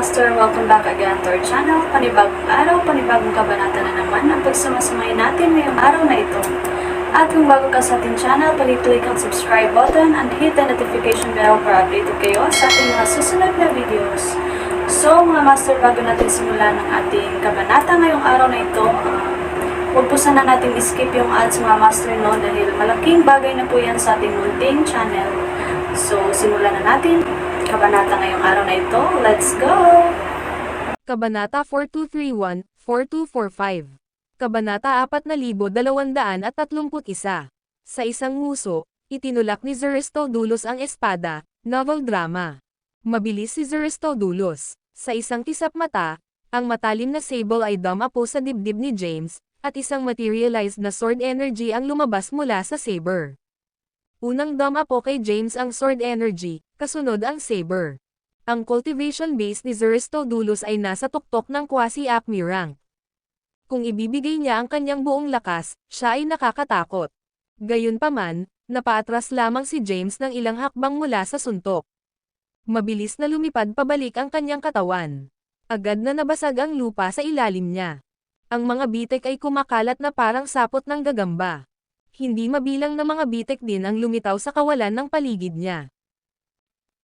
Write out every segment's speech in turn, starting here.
Master, welcome back again to our channel. Panibagong araw, panibagong kabanata na naman ang pagsumasamayin natin ngayong araw na ito. At kung bago ka sa ating channel, pali-click ang subscribe button and hit the notification bell para updated kayo sa ating mga susunod na videos. So mga Master, bago natin simulan ng ating kabanata ngayong araw na ito, huwag po sana natin skip yung ads mga Master dahil malaking bagay na po yan sa ating munting channel. So simulan na natin kabanata ngayong araw na ito. Let's go! Kabanata 4231-4245. Kabanata 4231. Sa isang nguso, itinulak ni Zeristodulus ang espada, novel drama. Mabilis si Zeristodulus. Sa isang kisap mata, ang matalim na sable ay dumapo sa dibdib ni James, at isang materialized na sword energy ang lumabas mula sa saber. Unang dumapo kay James ang sword energy, kasunod ang saber. Ang cultivation base ni Zeristodulus ay nasa tuktok ng quasi-acme rank. Kung ibibigay niya ang kanyang buong lakas, siya ay nakakatakot. Gayunpaman, napaatras lamang si James ng ilang hakbang mula sa suntok. Mabilis na lumipad pabalik ang kanyang katawan. Agad na nabasag ang lupa sa ilalim niya. Ang mga bitek ay kumakalat na parang sapot ng gagamba. Hindi mabilang na mga bitek din ang lumitaw sa kawalan ng paligid niya.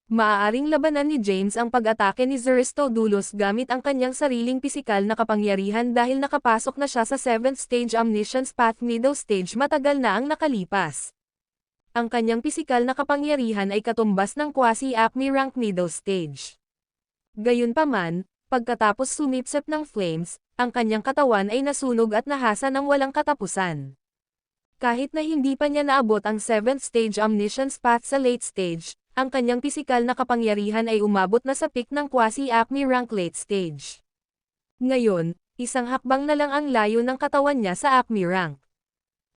Maaaring labanan ni James ang pag-atake ni Zeristodulus gamit ang kanyang sariling pisikal na kapangyarihan dahil nakapasok na siya sa 7th stage Omniscience Path middle stage matagal na ang nakalipas. Ang kanyang pisikal na kapangyarihan ay katumbas ng quasi-acme rank middle stage. Gayunpaman, pagkatapos sumipsep ng flames, ang kanyang katawan ay nasunog at nahasa ng walang katapusan. Kahit na hindi pa niya naabot ang 7th stage Omniscience Path sa late stage, ang kanyang pisikal na kapangyarihan ay umabot na sa peak ng quasi-acme rank late stage. Ngayon, isang hakbang na lang ang layo ng katawan niya sa acme rank.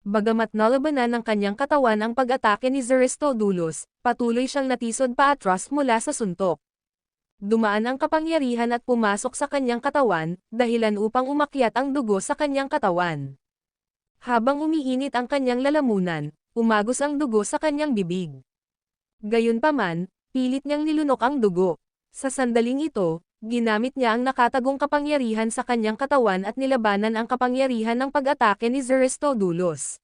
Bagamat nalabanan ng kanyang katawan ang pag-atake ni Zeristodulus, patuloy siyang natisod paatras mula sa suntok. Dumaan ang kapangyarihan at pumasok sa kanyang katawan, dahilan upang umakyat ang dugo sa kanyang katawan. Habang umiinit ang kanyang lalamunan, umagos ang dugo sa kanyang bibig. Gayunpaman, pilit niyang nilunok ang dugo. Sa sandaling ito, ginamit niya ang nakatagong kapangyarihan sa kanyang katawan at nilabanan ang kapangyarihan ng pag-atake ni Zeristodulus.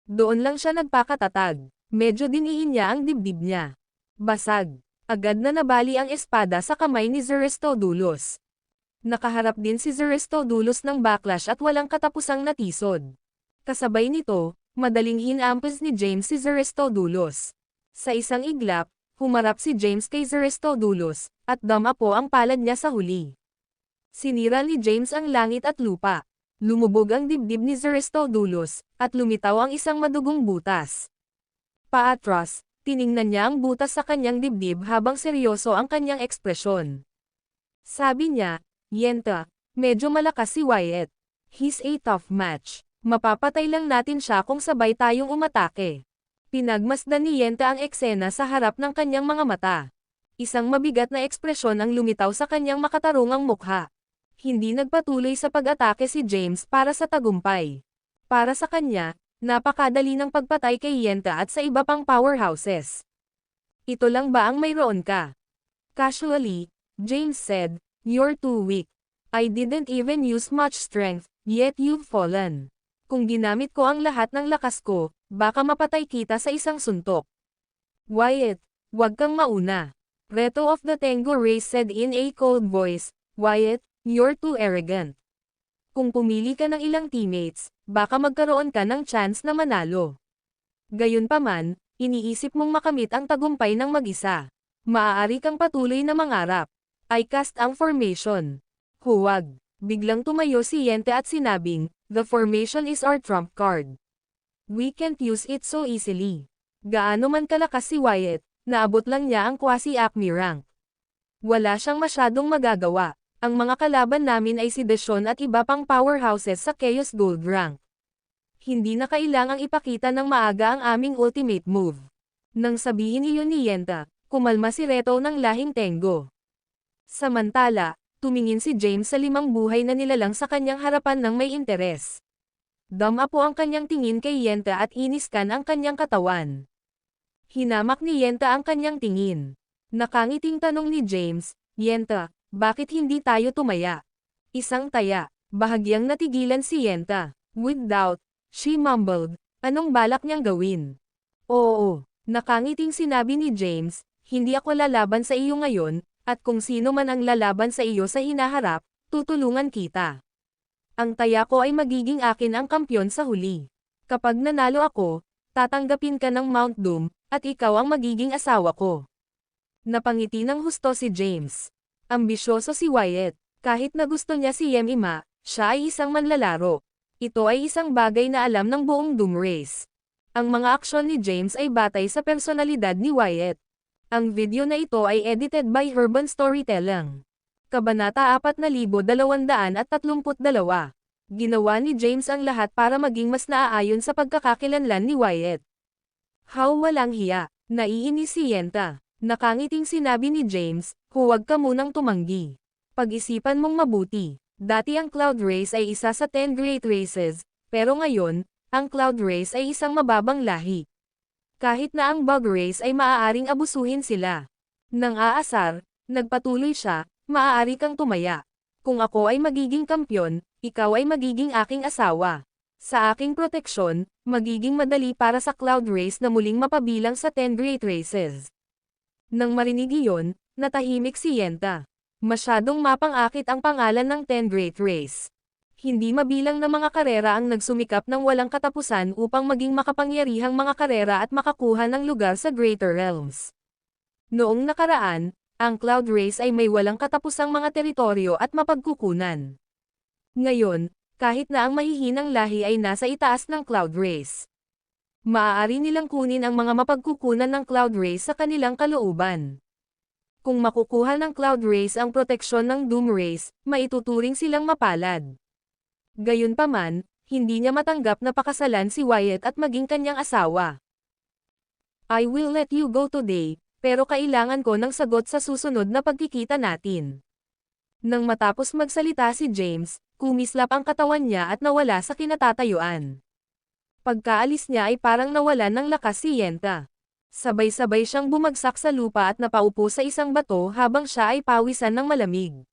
Doon lang siya nagpakatatag. Medyo diniin niya ang dibdib niya. Basag. Agad na nabali ang espada sa kamay ni Zeristodulus. Nakaharap din si Zeristodulus ng backlash at walang katapusang natisod. Kasabay nito, madaling hinampes ni James si Zeristodulus. Sa isang iglap, humarap si James kay Zeristodulus, at dumapo ang palad niya sa huli. Sinira ni James ang langit at lupa. Lumubog ang dibdib ni Zeristodulus, at lumitaw ang isang madugong butas. Paatras, tiningnan niya ang butas sa kanyang dibdib habang seryoso ang kanyang ekspresyon. Sabi niya, "Yenta, medyo malakas si Wyatt. He's a tough match. Mapapatay lang natin siya kung sabay tayong umatake." Pinagmasdan ni Yenta ang eksena sa harap ng kanyang mga mata. Isang mabigat na ekspresyon ang lumitaw sa kanyang makatarungang mukha. Hindi nagpatuloy sa pag-atake si James para sa tagumpay. Para sa kanya, napakadali ng pagpatay kay Yenta at sa iba pang powerhouses. "Ito lang ba ang mayroon ka?" Casually, James said, "You're too weak. I didn't even use much strength, yet you've fallen. Kung ginamit ko ang lahat ng lakas ko, baka mapatay kita sa isang suntok." "Wyatt, wag kang mauna." Reto of the Tengu race said in a cold voice, "Wyatt, you're too arrogant. Kung pumili ka ng ilang teammates, baka magkaroon ka ng chance na manalo. Gayunpaman, iniisip mong makamit ang tagumpay ng mag-isa. Maaari kang patuloy na mangarap." I cast ang formation. "Huwag." Biglang tumayo si Yente at sinabing, "The formation is our trump card. We can't use it so easily." Gaano man kalakas si Wyatt, naabot lang niya ang quasi-acme rank. Wala siyang masyadong magagawa. Ang mga kalaban namin ay si Deshawn at iba pang powerhouses sa Chaos Gold rank. Hindi na kailangang ipakita ng maaga ang aming ultimate move. Nang sabihin iyon ni Yenta, kumalma si Reto ng lahing Tengo. Samantala, tumingin si James sa 5 buhay na nilalang sa kanyang harapan ng may interes. Dumapo ang kanyang tingin kay Yenta at iniskan ang kanyang katawan. Hinamak ni Yenta ang kanyang tingin. Nakangiting tanong ni James, "Yenta, Bakit hindi tayo tumaya? Isang taya. Bahagyang natigilan si Yenta. With doubt, she mumbled. Anong balak niyang gawin? Oo. Nakangiting sinabi ni James, hindi ako lalaban sa iyo ngayon, at kung sino man ang lalaban sa iyo sa hinaharap, tutulungan kita. Ang taya ko ay magiging akin ang kampyon sa huli. Kapag nanalo ako, tatanggapin ka ng Mount Doom, at ikaw ang magiging asawa ko. Napangiti ng husto si James. Ambisyoso si Wyatt. Kahit na gusto niya si Yemima, siya ay isang manlalaro. Ito ay isang bagay na alam ng buong Doom Race. Ang mga aksyon ni James ay batay sa personalidad ni Wyatt. Ang video na ito ay edited by Urban Storytelling. Kabanata 4232. Ginawa ni James ang lahat para maging mas naaayon sa pagkakakilanlan ni Wyatt. How walang hiya, naiinis si Yenta. Nakangiting sinabi ni James, huwag ka munang tumanggi. Pag-isipan mong mabuti. Dati ang Cloud Race ay isa sa 10 Great Races, pero ngayon, ang Cloud Race ay isang mababang lahi. Kahit na ang Bug Race ay maaaring abusuhin sila. Nang aasar, nagpatuloy siya, maaari kang tumaya. Kung ako ay magiging kampyon, ikaw ay magiging aking asawa. Sa aking proteksyon, magiging madali para sa Cloud Race na muling mapabilang sa 10 Great Races. Nang marinig iyon, natahimik si Yenta. Masyadong mapang-akit ang pangalan ng 10 Great Race. Hindi mabilang na mga karera ang nagsumikap ng walang katapusan upang maging makapangyarihang mga karera at makakuha ng lugar sa Greater Realms. Noong nakaraan, ang Cloud Race ay may walang katapusang mga teritoryo at mapagkukunan. Ngayon, kahit na ang mahihinang lahi ay nasa itaas ng Cloud Race, maaari nilang kunin ang mga mapagkukunan ng Cloud Race sa kanilang kalooban. Kung makukuha ng Cloud Race ang proteksyon ng Doom Race, maituturing silang mapalad. Gayunpaman, hindi niya matanggap na pakasalan si Wyatt at maging kanyang asawa. I will let you go today, pero kailangan ko ng sagot sa susunod na pagkikita natin. Nang matapos magsalita si James, kumislap ang katawan niya at nawala sa kinatatayuan. Pagkaalis niya ay parang nawalan ng lakas si Yenta. Sabay-sabay siyang bumagsak sa lupa at napaupo sa isang bato habang siya ay pawisan ng malamig.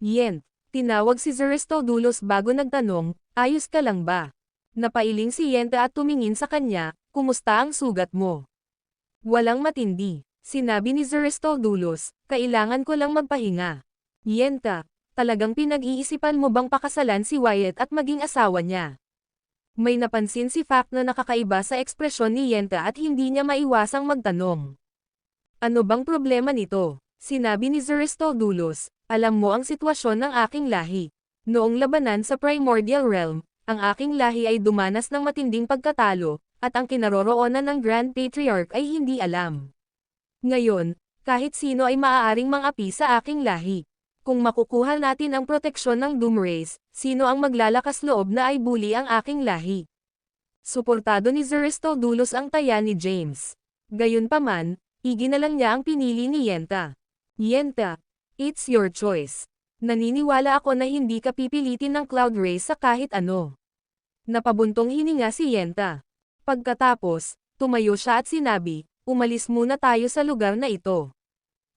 Yent, tinawag si Zaristodulos bago nagtanong, ayos ka lang ba? Napailing si Yenta at tumingin sa kanya, kumusta ang sugat mo? Walang matindi, sinabi ni Zaristodulos, kailangan ko lang magpahinga. Yenta, talagang pinag-iisipan mo bang pakasalan si Wyatt at maging asawa niya? May napansin si Fact na nakakaiba sa ekspresyon ni Yenta at hindi niya maiwasang magtanong. Ano bang problema nito? Sinabi ni Zaristodulos, alam mo ang sitwasyon ng aking lahi. Noong labanan sa Primordial Realm, ang aking lahi ay dumanas ng matinding pagkatalo, at ang kinaroroonan ng Grand Patriarch ay hindi alam. Ngayon, kahit sino ay maaaring mangapi sa aking lahi. Kung makukuha natin ang proteksyon ng Doom Race, sino ang maglalakas loob na ay bully ang aking lahi? Suportado ni Zaristodulos ang taya ni James. Gayunpaman, iginalang niya ang pinili ni Yenta. Yenta, it's your choice. Naniniwala ako na hindi ka pipilitin ng Cloud Race sa kahit ano. Napabuntong hininga si Yenta. Pagkatapos, tumayo siya at sinabi, umalis muna tayo sa lugar na ito.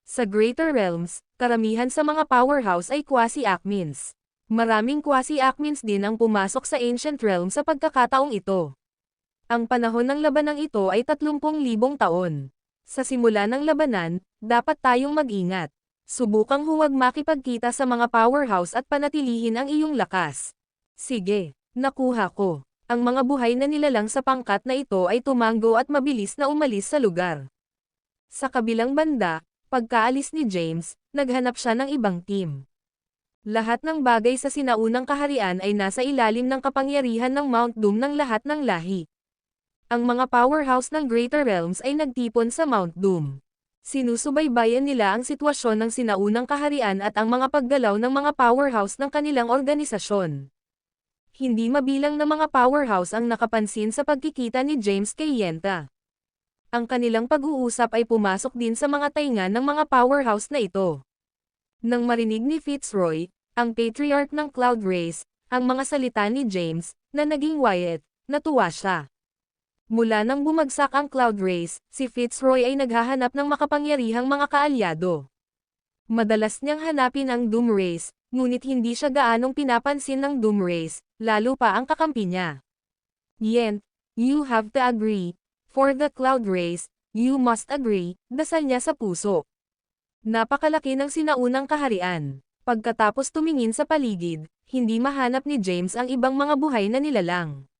Sa Greater Realms, karamihan sa mga powerhouse ay quasi-Acmins. Maraming quasi-Acmins din ang pumasok sa Ancient Realm sa pagkakataong ito. Ang panahon ng labanang ito ay 30,000 taon. Sa simula ng labanan, dapat tayong mag-ingat. Subukang huwag makipagkita sa mga powerhouse at panatilihin ang iyong lakas. Sige, nakuha ko. Ang mga buhay na nilalang sa pangkat na ito ay tumango at mabilis na umalis sa lugar. Sa kabilang banda, pagkaalis ni James, naghanap siya ng ibang team. Lahat ng bagay sa sinaunang kaharian ay nasa ilalim ng kapangyarihan ng Mount Doom ng lahat ng lahi. Ang mga powerhouse ng Greater Realms ay nagtipon sa Mount Doom. Sinusubaybayan nila ang sitwasyon ng sinaunang kaharian at ang mga paggalaw ng mga powerhouse ng kanilang organisasyon. Hindi mabilang na mga powerhouse ang nakapansin sa pagkikita ni James kay Yenta. Ang kanilang pag-uusap ay pumasok din sa mga tainga ng mga powerhouse na ito. Nang marinig ni Fitzroy, ang Patriarch ng Cloud Race, ang mga salita ni James, na naging Wyatt, natuwa siya. Mula nang bumagsak ang Cloud Race, si Fitzroy ay naghahanap ng makapangyarihang mga kaalyado. Madalas niyang hanapin ang Doom Race, ngunit hindi siya gaanong pinapansin ng Doom Race, lalo pa ang kakampi niya. Yent, you have to agree. For the Cloud Race, you must agree, dasal niya sa puso. Napakalaki ng sinaunang kaharian. Pagkatapos tumingin sa paligid, hindi mahanap ni James ang ibang mga buhay na nilalang.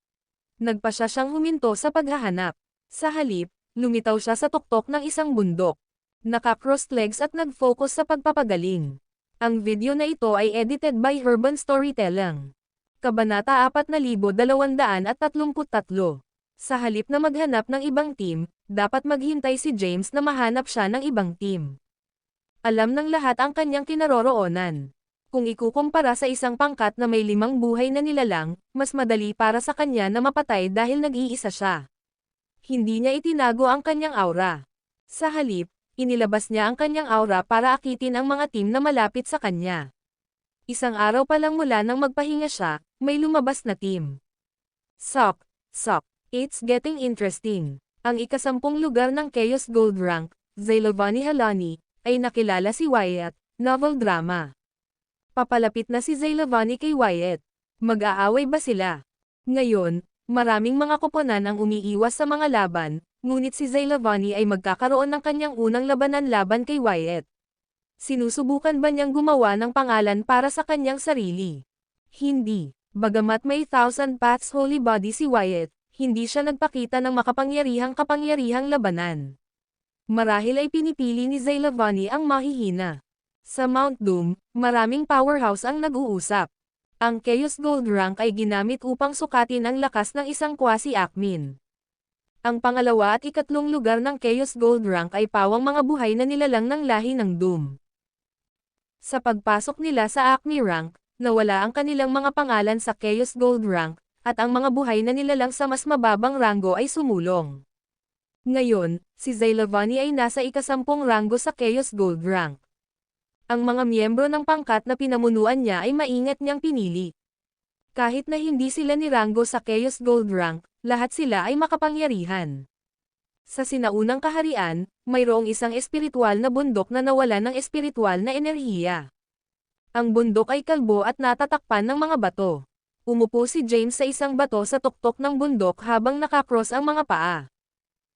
Nagpa siya siyang huminto sa paghahanap. Sa halip, lumitaw siya sa tuktok ng isang bundok. Naka-crossed legs at nag-focus sa pagpapagaling. Ang video na ito ay edited by Urban Storytelling. Kabanata 4233. Sa halip na maghanap ng ibang team, dapat maghintay si James na mahanap siya ng ibang team. Alam ng lahat ang kanyang kinaroroonan. Kung ikukumpara sa isang pangkat na may 5 buhay na nilalang, mas madali para sa kanya na mapatay dahil nag-iisa siya. Hindi niya itinago ang kanyang aura. Sa halip, inilabas niya ang kanyang aura para akitin ang mga team na malapit sa kanya. Isang araw pa lang mula nang magpahinga siya, may lumabas na team. Sup, it's getting interesting. Ang ika-10 lugar ng Chaos Gold Rank, Zaylavani Halani, ay nakilala si Wyatt, novel drama. Papalapit na si Zaylavani kay Wyatt. Mag-aaway ba sila? Ngayon, maraming mga koponan ang umiiwas sa mga laban, ngunit si Zaylavani ay magkakaroon ng kanyang unang labanan laban kay Wyatt. Sinusubukan ba niyang gumawa ng pangalan para sa kanyang sarili? Hindi. Bagamat may 1,000 Paths Holy Body si Wyatt, hindi siya nagpakita ng kapangyarihang labanan. Marahil ay pinipili ni Zaylavani ang mahihina. Sa Mount Doom, maraming powerhouse ang nag-uusap. Ang Chaos Gold Rank ay ginamit upang sukatin ang lakas ng isang quasi-Acmin. Ang pangalawa at ikatlong lugar ng Chaos Gold Rank ay pawang mga buhay na nilalang ng lahi ng Doom. Sa pagpasok nila sa Acme Rank, nawala ang kanilang mga pangalan sa Chaos Gold Rank, at ang mga buhay na nilalang sa mas mababang ranggo ay sumulong. Ngayon, si Zaylavani ay nasa ika-10 ranggo sa Chaos Gold Rank. Ang mga miyembro ng pangkat na pinamunuan niya ay maingat niyang pinili. Kahit na hindi sila niranggo sa Chaos Gold Rank, lahat sila ay makapangyarihan. Sa sinaunang kaharian, mayroong isang espiritual na bundok na nawala ng espiritual na enerhiya. Ang bundok ay kalbo at natatakpan ng mga bato. Umupo si James sa isang bato sa tuktok ng bundok habang nakakross ang mga paa.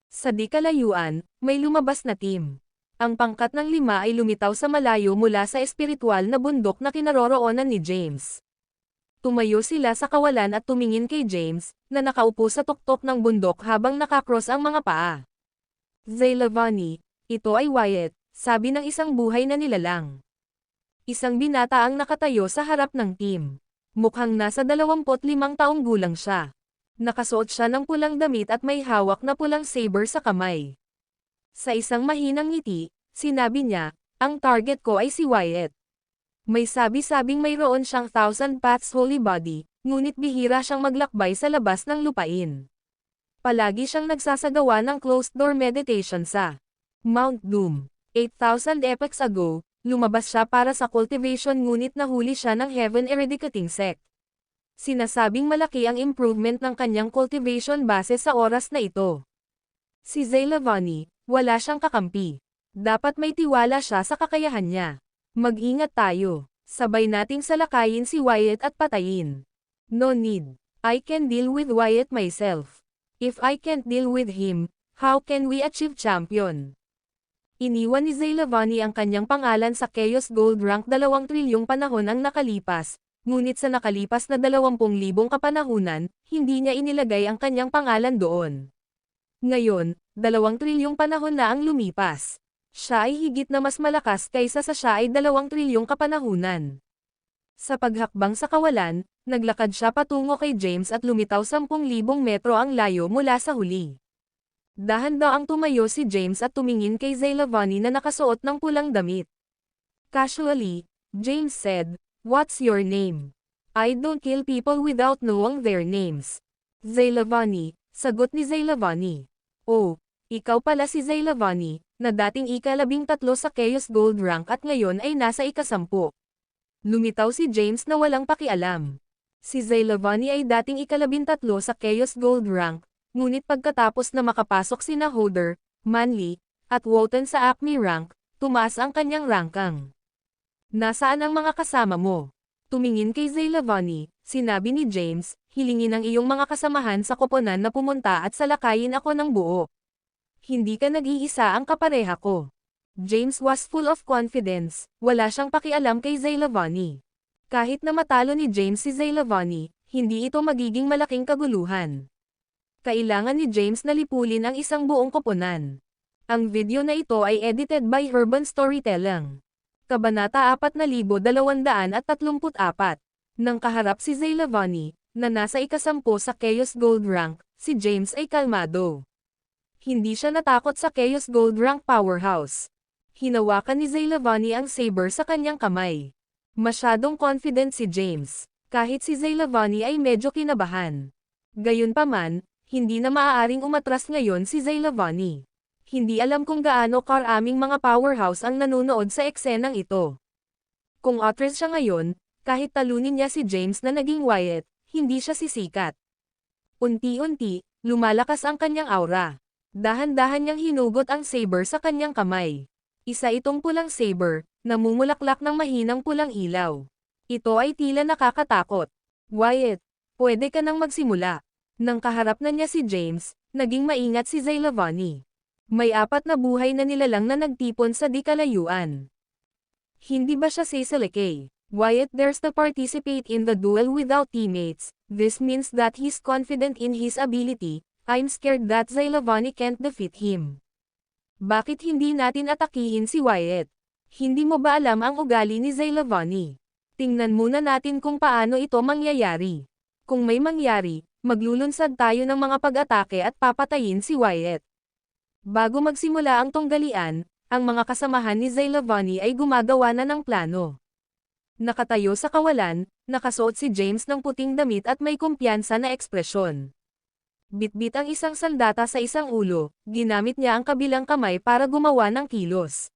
Sa di kalayuan, may lumabas na team. Ang pangkat ng 5 ay lumitaw sa malayo mula sa espiritual na bundok na kinaroroonan ni James. Tumayo sila sa kawalan at tumingin kay James, na nakaupo sa tuktok ng bundok habang nakakross ang mga paa. Zaylavani, ito ay Wyatt, sabi ng isang buhay na nilalang. Isang binata ang nakatayo sa harap ng team. Mukhang nasa 25 taong gulang siya. Nakasuot siya ng pulang damit at may hawak na pulang saber sa kamay. Sa isang mahinang ngiti, sinabi niya, ang target ko ay si Wyatt. May sabi-sabing mayroon siyang 1,000 Paths Holy Body, ngunit bihira siyang maglakbay sa labas ng lupain. Palagi siyang nagsasagawa ng closed-door meditation sa Mount Doom. 8,000 epochs ago, lumabas siya para sa cultivation ngunit nahuli siya ng Heaven Eradicating Sect. Sinasabing malaki ang improvement ng kanyang cultivation base sa oras na ito. Si Zaylavani, wala siyang kakampi. Dapat may tiwala siya sa kakayahan niya. Mag-ingat tayo. Sabay nating salakayin si Wyatt at patayin. No need. I can deal with Wyatt myself. If I can't deal with him, how can we achieve champion? Iniwan ni Zaylavani ang kanyang pangalan sa Chaos Gold Rank 2 trilyong panahon ang nakalipas, ngunit sa nakalipas na 20,000 kapanahunan, hindi niya inilagay ang kanyang pangalan doon. Ngayon, 2 trilyong panahon na ang lumipas. Siya ay higit na mas malakas kaysa sa siya ay 2 trilyong kapanahunan. Sa paghakbang sa kawalan, naglakad siya patungo kay James at lumitaw 10,000 metro ang layo mula sa huli. Dahan-daang tumayo si James at tumingin kay Zaylavani na nakasuot ng pulang damit. Casually, James said, "What's your name?" "I don't kill people without knowing their names." Zaylavani, sagot ni Zaylavani. "Oh, ikaw pala si Zaylavani, na dating ika-13 sa Chaos Gold Rank at ngayon ay nasa ika-10. Lumitaw si James na walang pakialam. Si Zaylavani ay dating ika-13 sa Chaos Gold Rank, ngunit pagkatapos na makapasok sina Hodder, Manly, at Wotan sa Acme Rank, tumaas ang kanyang rangkang. Nasaan ang mga kasama mo? Tumingin kay Zay Lavani, sinabi ni James, hilingin ang iyong mga kasamahan sa koponan na pumunta at salakayin ako ng buo. Hindi ka nag-iisa ang kapareha ko. James was full of confidence, wala siyang pakialam kay Zay Lavani. Kahit na matalo ni James si Zay Lavani, hindi ito magiging malaking kaguluhan. Kailangan ni James na lipulin ang isang buong koponan. Ang video na ito ay edited by Urban Storytelling. Kabanata 4234. Nang kaharap si Zay Lavani, na nasa ikasampu sa Chaos Gold Rank, si James ay kalmado. Hindi siya natakot sa Chaos Gold Rank powerhouse. Hinawakan ni Zay Lavani ang saber sa kanyang kamay. Masyadong confident si James, kahit si Zay Lavani ay medyo kinabahan. Gayunpaman, hindi na maaaring umatras ngayon si Zay Lavani. Hindi alam kung gaano karaming mga powerhouse ang nanonood sa eksenang ito. Kung atras siya ngayon, kahit talunin niya si James na naging Wyatt, hindi siya sisikat. Unti-unti, lumalakas ang kanyang aura. Dahan-dahan niyang hinugot ang saber sa kanyang kamay. Isa itong pulang saber, namumulaklak ng mahinang pulang ilaw. Ito ay tila nakakatakot. Wyatt, pwede ka nang magsimula. Nang kaharap na niya si James, naging maingat si Zay Lavani. May 4 na buhay na nilalang na nagtipon sa di kalayuan. Hindi ba siya sisilike? Wyatt dares to participate in the duel without teammates. This means that he's confident in his ability. I'm scared that Zay Lavani can't defeat him. Bakit hindi natin atakihin si Wyatt? Hindi mo ba alam ang ugali ni Zay Lavani? Tingnan muna natin kung paano ito mangyayari. Kung may mangyari, maglulunsad tayo ng mga pag-atake at papatayin si Wyatt. Bago magsimula ang tunggalian, ang mga kasamahan ni Zay Lavani ay gumagawa na ng plano. Nakatayo sa kawalan, nakasuot si James ng puting damit at may kumpiyansa na ekspresyon. Bitbit ang isang sandata sa isang ulo, ginamit niya ang kabilang kamay para gumawa ng kilos.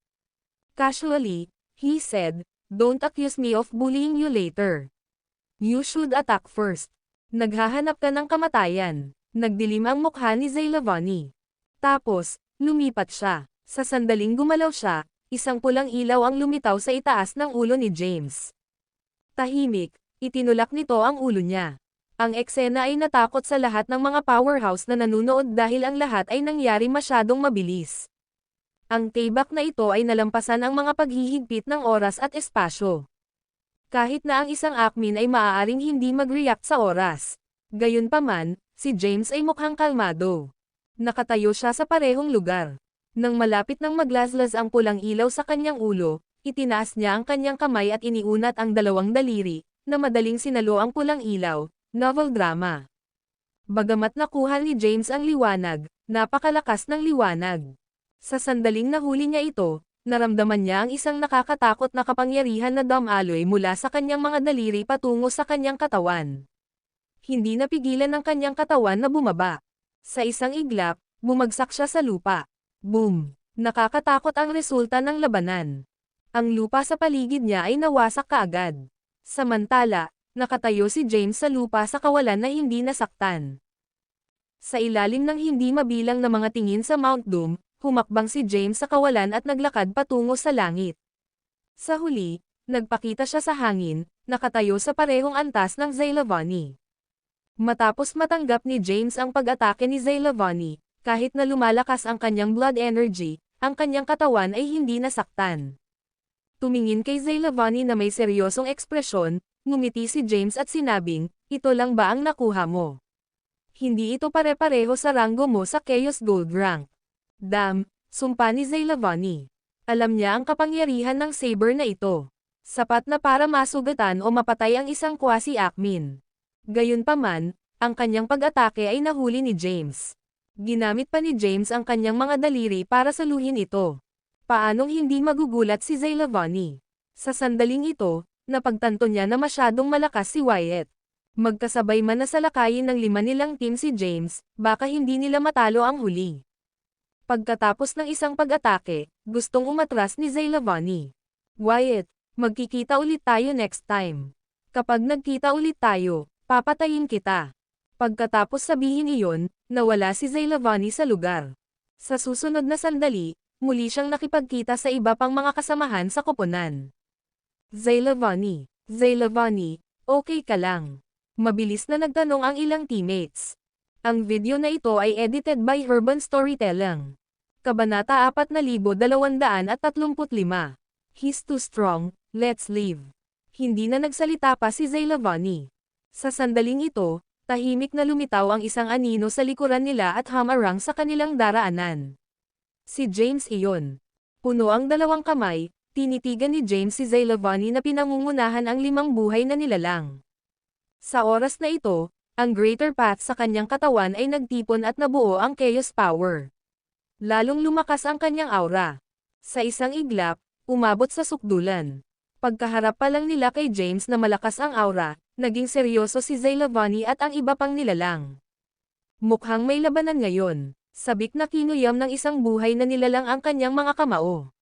Casually, he said, "Don't accuse me of bullying you later. You should attack first." Naghahanap ka ng kamatayan. Nagdilim ang mukha ni Zay Lavani. Tapos, lumipat siya. Sa sandaling gumalaw siya, isang pulang ilaw ang lumitaw sa itaas ng ulo ni James. Tahimik, itinulak nito ang ulo niya. Ang eksena ay natakot sa lahat ng mga powerhouse na nanunood dahil ang lahat ay nangyari masyadong mabilis. Ang tibak na ito ay nalampasan ang mga paghihigpit ng oras at espasyo. Kahit na ang isang admin ay maaaring hindi mag-react sa oras. Gayunpaman, si James ay mukhang kalmado. Nakatayo siya sa parehong lugar. Nang malapit nang maglaslas ang pulang ilaw sa kanyang ulo, itinaas niya ang kanyang kamay at iniunat ang 2 daliri, na madaling sinalo ang pulang ilaw. Novel drama. Bagamat nakuha ni James ang liwanag, napakalakas ng liwanag. Sa sandaling nahuli niya ito, naramdaman niya ang isang nakakatakot na kapangyarihan na damaloy mula sa kanyang mga daliri patungo sa kanyang katawan. Hindi napigilan ng kanyang katawan na bumaba. Sa isang iglap, bumagsak siya sa lupa. Boom! Nakakatakot ang resulta ng labanan. Ang lupa sa paligid niya ay nawasak kaagad. Samantala, nakatayo si James sa lupa sa kawalan na hindi nasaktan. Sa ilalim ng hindi mabilang na mga tingin sa Mount Doom, humakbang si James sa kawalan at naglakad patungo sa langit. Sa huli, nagpakita siya sa hangin, nakatayo sa parehong antas ng Zay Lavani. Matapos matanggap ni James ang pag-atake ni Zay Lavani, kahit na lumalakas ang kanyang blood energy, ang kanyang katawan ay hindi nasaktan. Tumingin kay Zay Lavani na may seryosong ekspresyon, ngumiti si James at sinabing, "Ito lang ba ang nakuha mo? Hindi ito pare-pareho sa ranggo mo sa Chaos Gold Rank." Damn, sumpa ni Zay Lavani. Alam niya ang kapangyarihan ng saber na ito. Sapat na para masugatan o mapatay ang isang quasi-admin. Gayunpaman, ang kanyang pag-atake ay nahuli ni James. Ginamit pa ni James ang kanyang mga daliri para saluhin ito. Paanong hindi magugulat si Zay Lavani? Sa sandaling ito, napagtanto niya na masyadong malakas si Wyatt. Magkasabay man na salakayin ng 5 nilang team si James, baka hindi nila matalo ang huli. Pagkatapos ng isang pag-atake, gustong umatras ni Zay Lavani. "Wyatt, magkikita ulit tayo next time. Kapag nagkita ulit tayo, papatayin kita." Pagkatapos sabihin iyon, nawala si Zay Lavani sa lugar. Sa susunod na sandali, muli siyang nakipagkita sa iba pang mga kasamahan sa koponan. Zaylavani, Zaylavani, okay ka lang? Mabilis na nagtanong ang ilang teammates. Ang video na ito ay edited by Urban Storytelling. Kabanata 4235. He's too strong, let's leave. Hindi na nagsalita pa si Zaylavani. Sa sandaling ito, tahimik na lumitaw ang isang anino sa likuran nila at hamarang sa kanilang daraanan. Si James iyon. Puno ang dalawang kamay, tinitigan ni James si Zaylavani na pinangungunahan ang 5 buhay na nilalang. Sa oras na ito, ang greater path sa kanyang katawan ay nagtipon at nabuo ang chaos power. Lalong lumakas ang kanyang aura. Sa isang iglap, umabot sa sukdulan. Pagkaharap pa lang nila kay James na malakas ang aura, naging seryoso si Zaylavani at ang iba pang nilalang. Mukhang may labanan ngayon. Sabik na kinuyam ng isang buhay na nilalang ang kanyang mga kamao.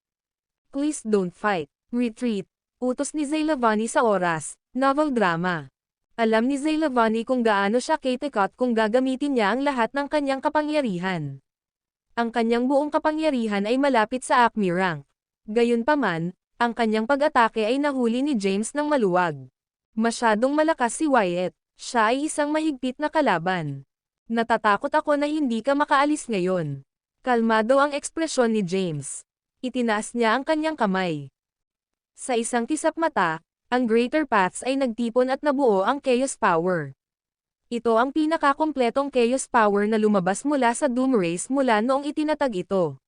Please don't fight. Retreat. Utos ni Zaylavani sa oras. Novel drama. Alam ni Zaylavani kung gaano siya katekot kung gagamitin niya ang lahat ng kanyang kapangyarihan. Ang kanyang buong kapangyarihan ay malapit sa Acme rank. Gayunpaman, ang kanyang pag-atake ay nahuli ni James ng maluwag. Masyadong malakas si Wyatt. Siya ay isang mahigpit na kalaban. Natatakot ako na hindi ka makaalis ngayon. Kalmado ang ekspresyon ni James. Itinaas niya ang kanyang kamay. Sa isang kisap mata, ang greater paths ay nagtipon at nabuo ang chaos power. Ito ang pinakakumpletong chaos power na lumabas mula sa Doom Race mula noong itinatag ito.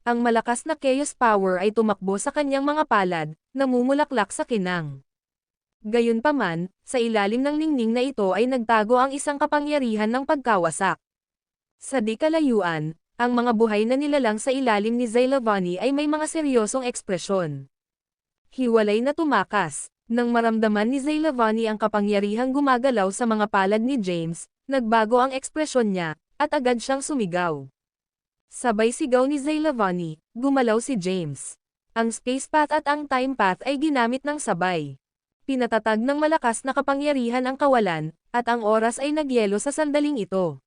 Ang malakas na chaos power ay tumakbo sa kanyang mga palad, namumulaklak sa kinang. Gayunpaman, sa ilalim ng ningning na ito ay nagtago ang isang kapangyarihan ng pagkawasak. Sa di kalayuan, ang mga buhay na nilalang sa ilalim ni Zaylavani ay may mga seryosong ekspresyon. Hiwalay na tumakas. Nang maramdaman ni Zaylavani ang kapangyarihang gumagalaw sa mga palad ni James, nagbago ang ekspresyon niya, at agad siyang sumigaw. Sabay sigaw ni Zaylavani, gumalaw si James. Ang space path at ang time path ay ginamit ng sabay. Pinatatag ng malakas na kapangyarihan ang kawalan, at ang oras ay nagyelo sa sandaling ito.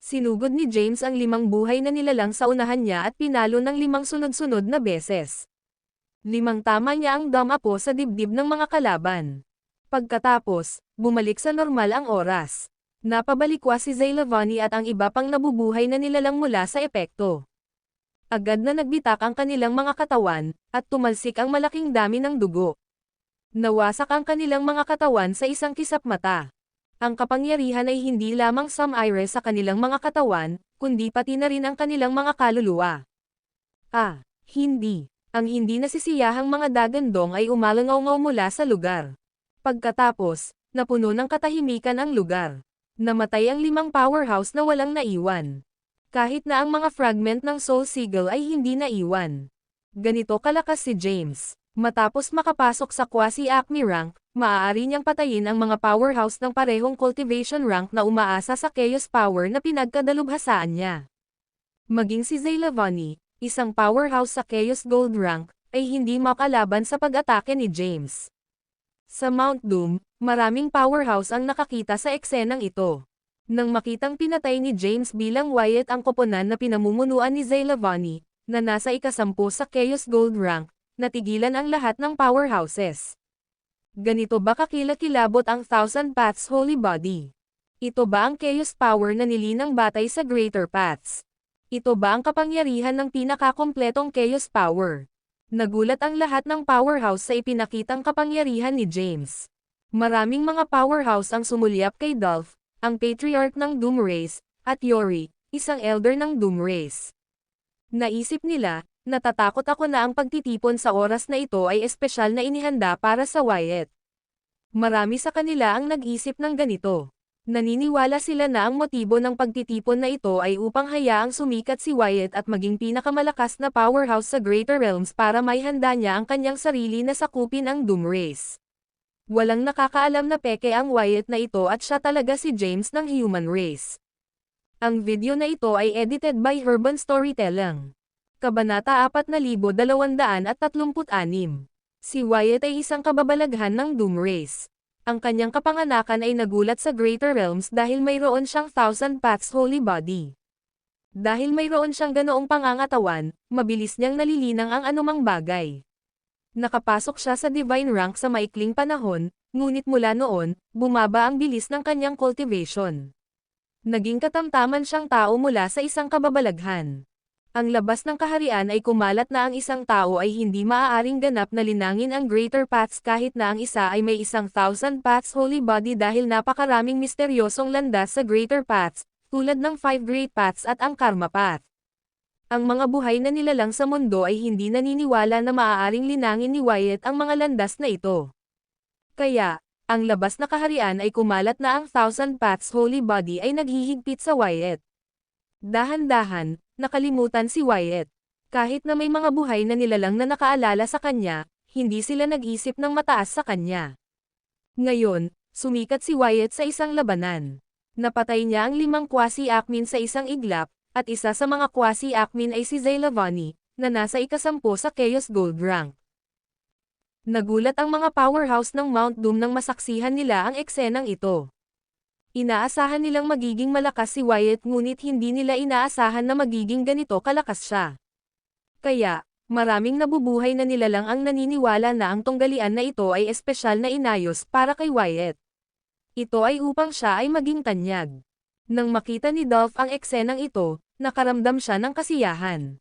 Sinugod ni James ang 5 buhay na nilalang sa unahan niya at pinalo ng 5 sunod-sunod na beses. 5 tama niya ang damapo sa dibdib ng mga kalaban. Pagkatapos, bumalik sa normal ang oras. Napabalikwa si Zaylavani at ang iba pang nabubuhay na nilalang mula sa epekto. Agad na nagbitak ang kanilang mga katawan, at tumalsik ang malaking dami ng dugo. Nawasak ang kanilang mga katawan sa isang kisap mata. Ang kapangyarihan ay hindi lamang sumaire sa kanilang mga katawan, kundi pati na rin ang kanilang mga kaluluwa. Hindi. Ang hindi nasisiyahang mga dagandong ay umalangaw-ngaw mula sa lugar. Pagkatapos, napuno ng katahimikan ang lugar. Namatay ang 5 powerhouse na walang naiwan. Kahit na ang mga fragment ng Soul Sigil ay hindi naiwan. Ganito kalakas si James. Matapos makapasok sa quasi-Acme rank, maaari niyang patayin ang mga powerhouse ng parehong cultivation rank na umaasa sa chaos power na pinagkadalubhasaan niya. Maging si Zaylavani, isang powerhouse sa Chaos Gold rank, ay hindi makalaban sa pag-atake ni James. Sa Mount Doom, maraming powerhouse ang nakakita sa eksenang ito. Nang makitang pinatay ni James bilang Wyatt ang koponan na pinamumunuan ni Zaylavani, na nasa ika-10 sa Chaos Gold rank, natigilan ang lahat ng powerhouses. Ganito ba kakilakilabot ang Thousand Paths Holy Body? Ito ba ang Chaos Power na nilinang batay sa Greater Paths? Ito ba ang kapangyarihan ng pinakakompletong Chaos Power? Nagulat ang lahat ng powerhouse sa ipinakitang kapangyarihan ni James. Maraming mga powerhouse ang sumulyap kay Dolph, ang Patriarch ng Doom Race, at Yori, isang Elder ng Doom Race. Naisip nila, natatakot ako na ang pagtitipon sa oras na ito ay espesyal na inihanda para sa Wyatt. Marami sa kanila ang nag-isip ng ganito. Naniniwala sila na ang motibo ng pagtitipon na ito ay upang hayaang sumikat si Wyatt at maging pinakamalakas na powerhouse sa Greater Realms para may handa niya ang kanyang sarili na sakupin ang Doom Race. Walang nakakaalam na peke ang Wyatt na ito at siya talaga si James ng human race. Ang video na ito ay edited by Urban Storytelling. Kabanata 4236. Si Wyatt ay isang kababalaghan ng Doom Race. Ang kanyang kapanganakan ay nagulat sa Greater Realms dahil mayroon siyang Thousand Paths Holy Body. Dahil mayroon siyang ganoong pangangatawan, mabilis niyang nalilinang ang anumang bagay. Nakapasok siya sa divine rank sa maikling panahon, ngunit mula noon, bumaba ang bilis ng kanyang cultivation. Naging katamtaman siyang tao mula sa isang kababalaghan. Ang labas ng kaharian ay kumalat na ang isang tao ay hindi maaaring ganap na linangin ang greater paths kahit na ang isa ay may 1,000 paths holy body dahil napakaraming misteryosong landas sa greater paths, tulad ng 5 great paths at ang karma path. Ang mga buhay na nilalang sa mundo ay hindi naniniwala na maaaring linangin ni Wyatt ang mga landas na ito. Kaya, ang labas na kaharian ay kumalat na ang 1,000 paths holy body ay naghihigpit sa Wyatt. Dahan-dahan, nakalimutan si Wyatt. Kahit na may mga buhay na nilalang na nakaalala sa kanya, hindi sila nag-isip ng mataas sa kanya. Ngayon, sumikat si Wyatt sa isang labanan. Napatay niya ang 5 quasi-Akmin sa isang iglap, at isa sa mga quasi-Akmin ay si Zaylavani, na nasa ika-10 sa Chaos Gold rank. Nagulat ang mga powerhouse ng Mount Doom nang masaksihan nila ang eksenang ito. Inaasahan nilang magiging malakas si Wyatt ngunit hindi nila inaasahan na magiging ganito kalakas siya. Kaya, maraming nabubuhay na nilalang ang naniniwala na ang tunggalian na ito ay espesyal na inayos para kay Wyatt. Ito ay upang siya ay maging tanyag. Nang makita ni Dolph ang eksenang ito, nakaramdam siya ng kasiyahan.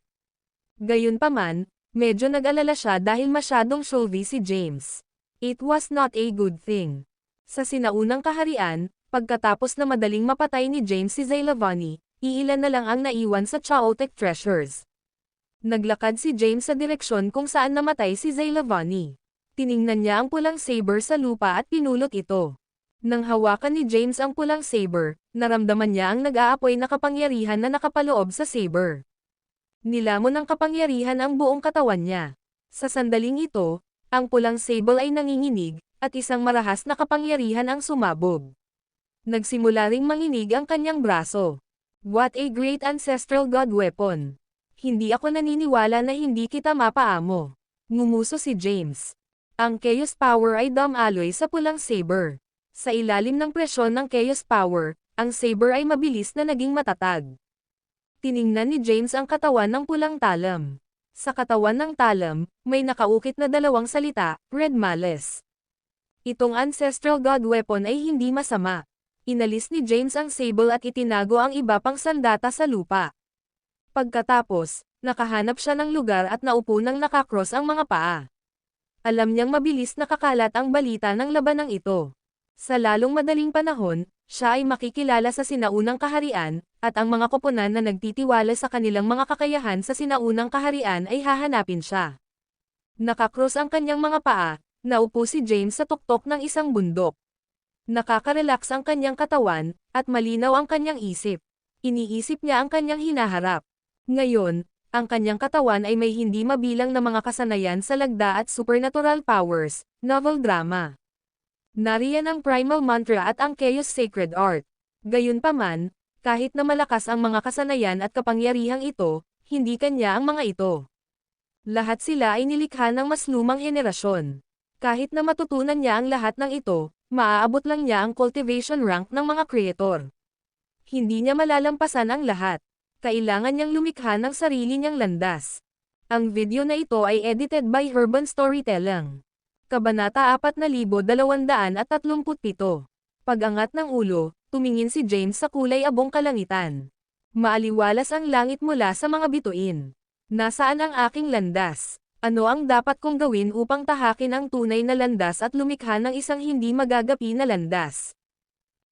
Gayunpaman, medyo nag-alala siya dahil masyadong showy si James. It was not a good thing. Sa sinaunang kaharian, pagkatapos na madaling mapatay ni James si Zaylavani, iilan na lang ang naiwan sa Chaotic Treasures. Naglakad si James sa direksyon kung saan namatay si Zaylavani. Tiningnan niya ang pulang saber sa lupa at pinulot ito. Nang hawakan ni James ang pulang saber, naramdaman niya ang nag-aapoy na kapangyarihan na nakapaloob sa saber. Nilamon ng kapangyarihan ang buong katawan niya. Sa sandaling ito, ang pulang sable ay nanginginig, at isang marahas na kapangyarihan ang sumabog. Nagsimula ring manginig ang kanyang braso. What a great ancestral god weapon! Hindi ako naniniwala na hindi kita mapaamo. Ngumuso si James. Ang Chaos Power ay dumaloy sa pulang saber. Sa ilalim ng presyon ng Chaos Power, ang saber ay mabilis na naging matatag. Tiningnan ni James ang katawan ng pulang talam. Sa katawan ng talam, may nakaukit na 2 salita, Red Malice. Itong ancestral god weapon ay hindi masama. Inalis ni James ang sable at itinago ang iba pang sandata sa lupa. Pagkatapos, nakahanap siya ng lugar at naupo nang nakakross ang mga paa. Alam niyang mabilis nakakalat ang balita ng labanang ito. Sa lalong madaling panahon, siya ay makikilala sa sinaunang kaharian, at ang mga koponan na nagtitiwala sa kanilang mga kakayahan sa sinaunang kaharian ay hahanapin siya. Nakakross ang kanyang mga paa, naupo si James sa tuktok ng isang bundok. Nakaka-relax ang kanyang katawan, at malinaw ang kanyang isip. Iniisip niya ang kanyang hinaharap. Ngayon, ang kanyang katawan ay may hindi mabilang na mga kasanayan sa lagda at supernatural powers, novel drama. Nariyan ang primal mantra at ang chaos sacred art. Gayunpaman, kahit na malakas ang mga kasanayan at kapangyarihang ito, hindi kanya ang mga ito. Lahat sila ay nilikha ng mas lumang henerasyon. Kahit na matutunan niya ang lahat ng ito, maaabot lang niya ang cultivation rank ng mga creator. Hindi niya malalampasan ang lahat. Kailangan niyang lumikha ng sarili niyang landas. Ang video na ito ay edited by Herban Storytelling. Kabanata 4237. Pag-angat ng ulo, tumingin si James sa kulay abong kalangitan. Maaliwalas ang langit mula sa mga bituin. Nasaan ang aking landas? Ano ang dapat kong gawin upang tahakin ang tunay na landas at lumikha ng isang hindi magagapi na landas?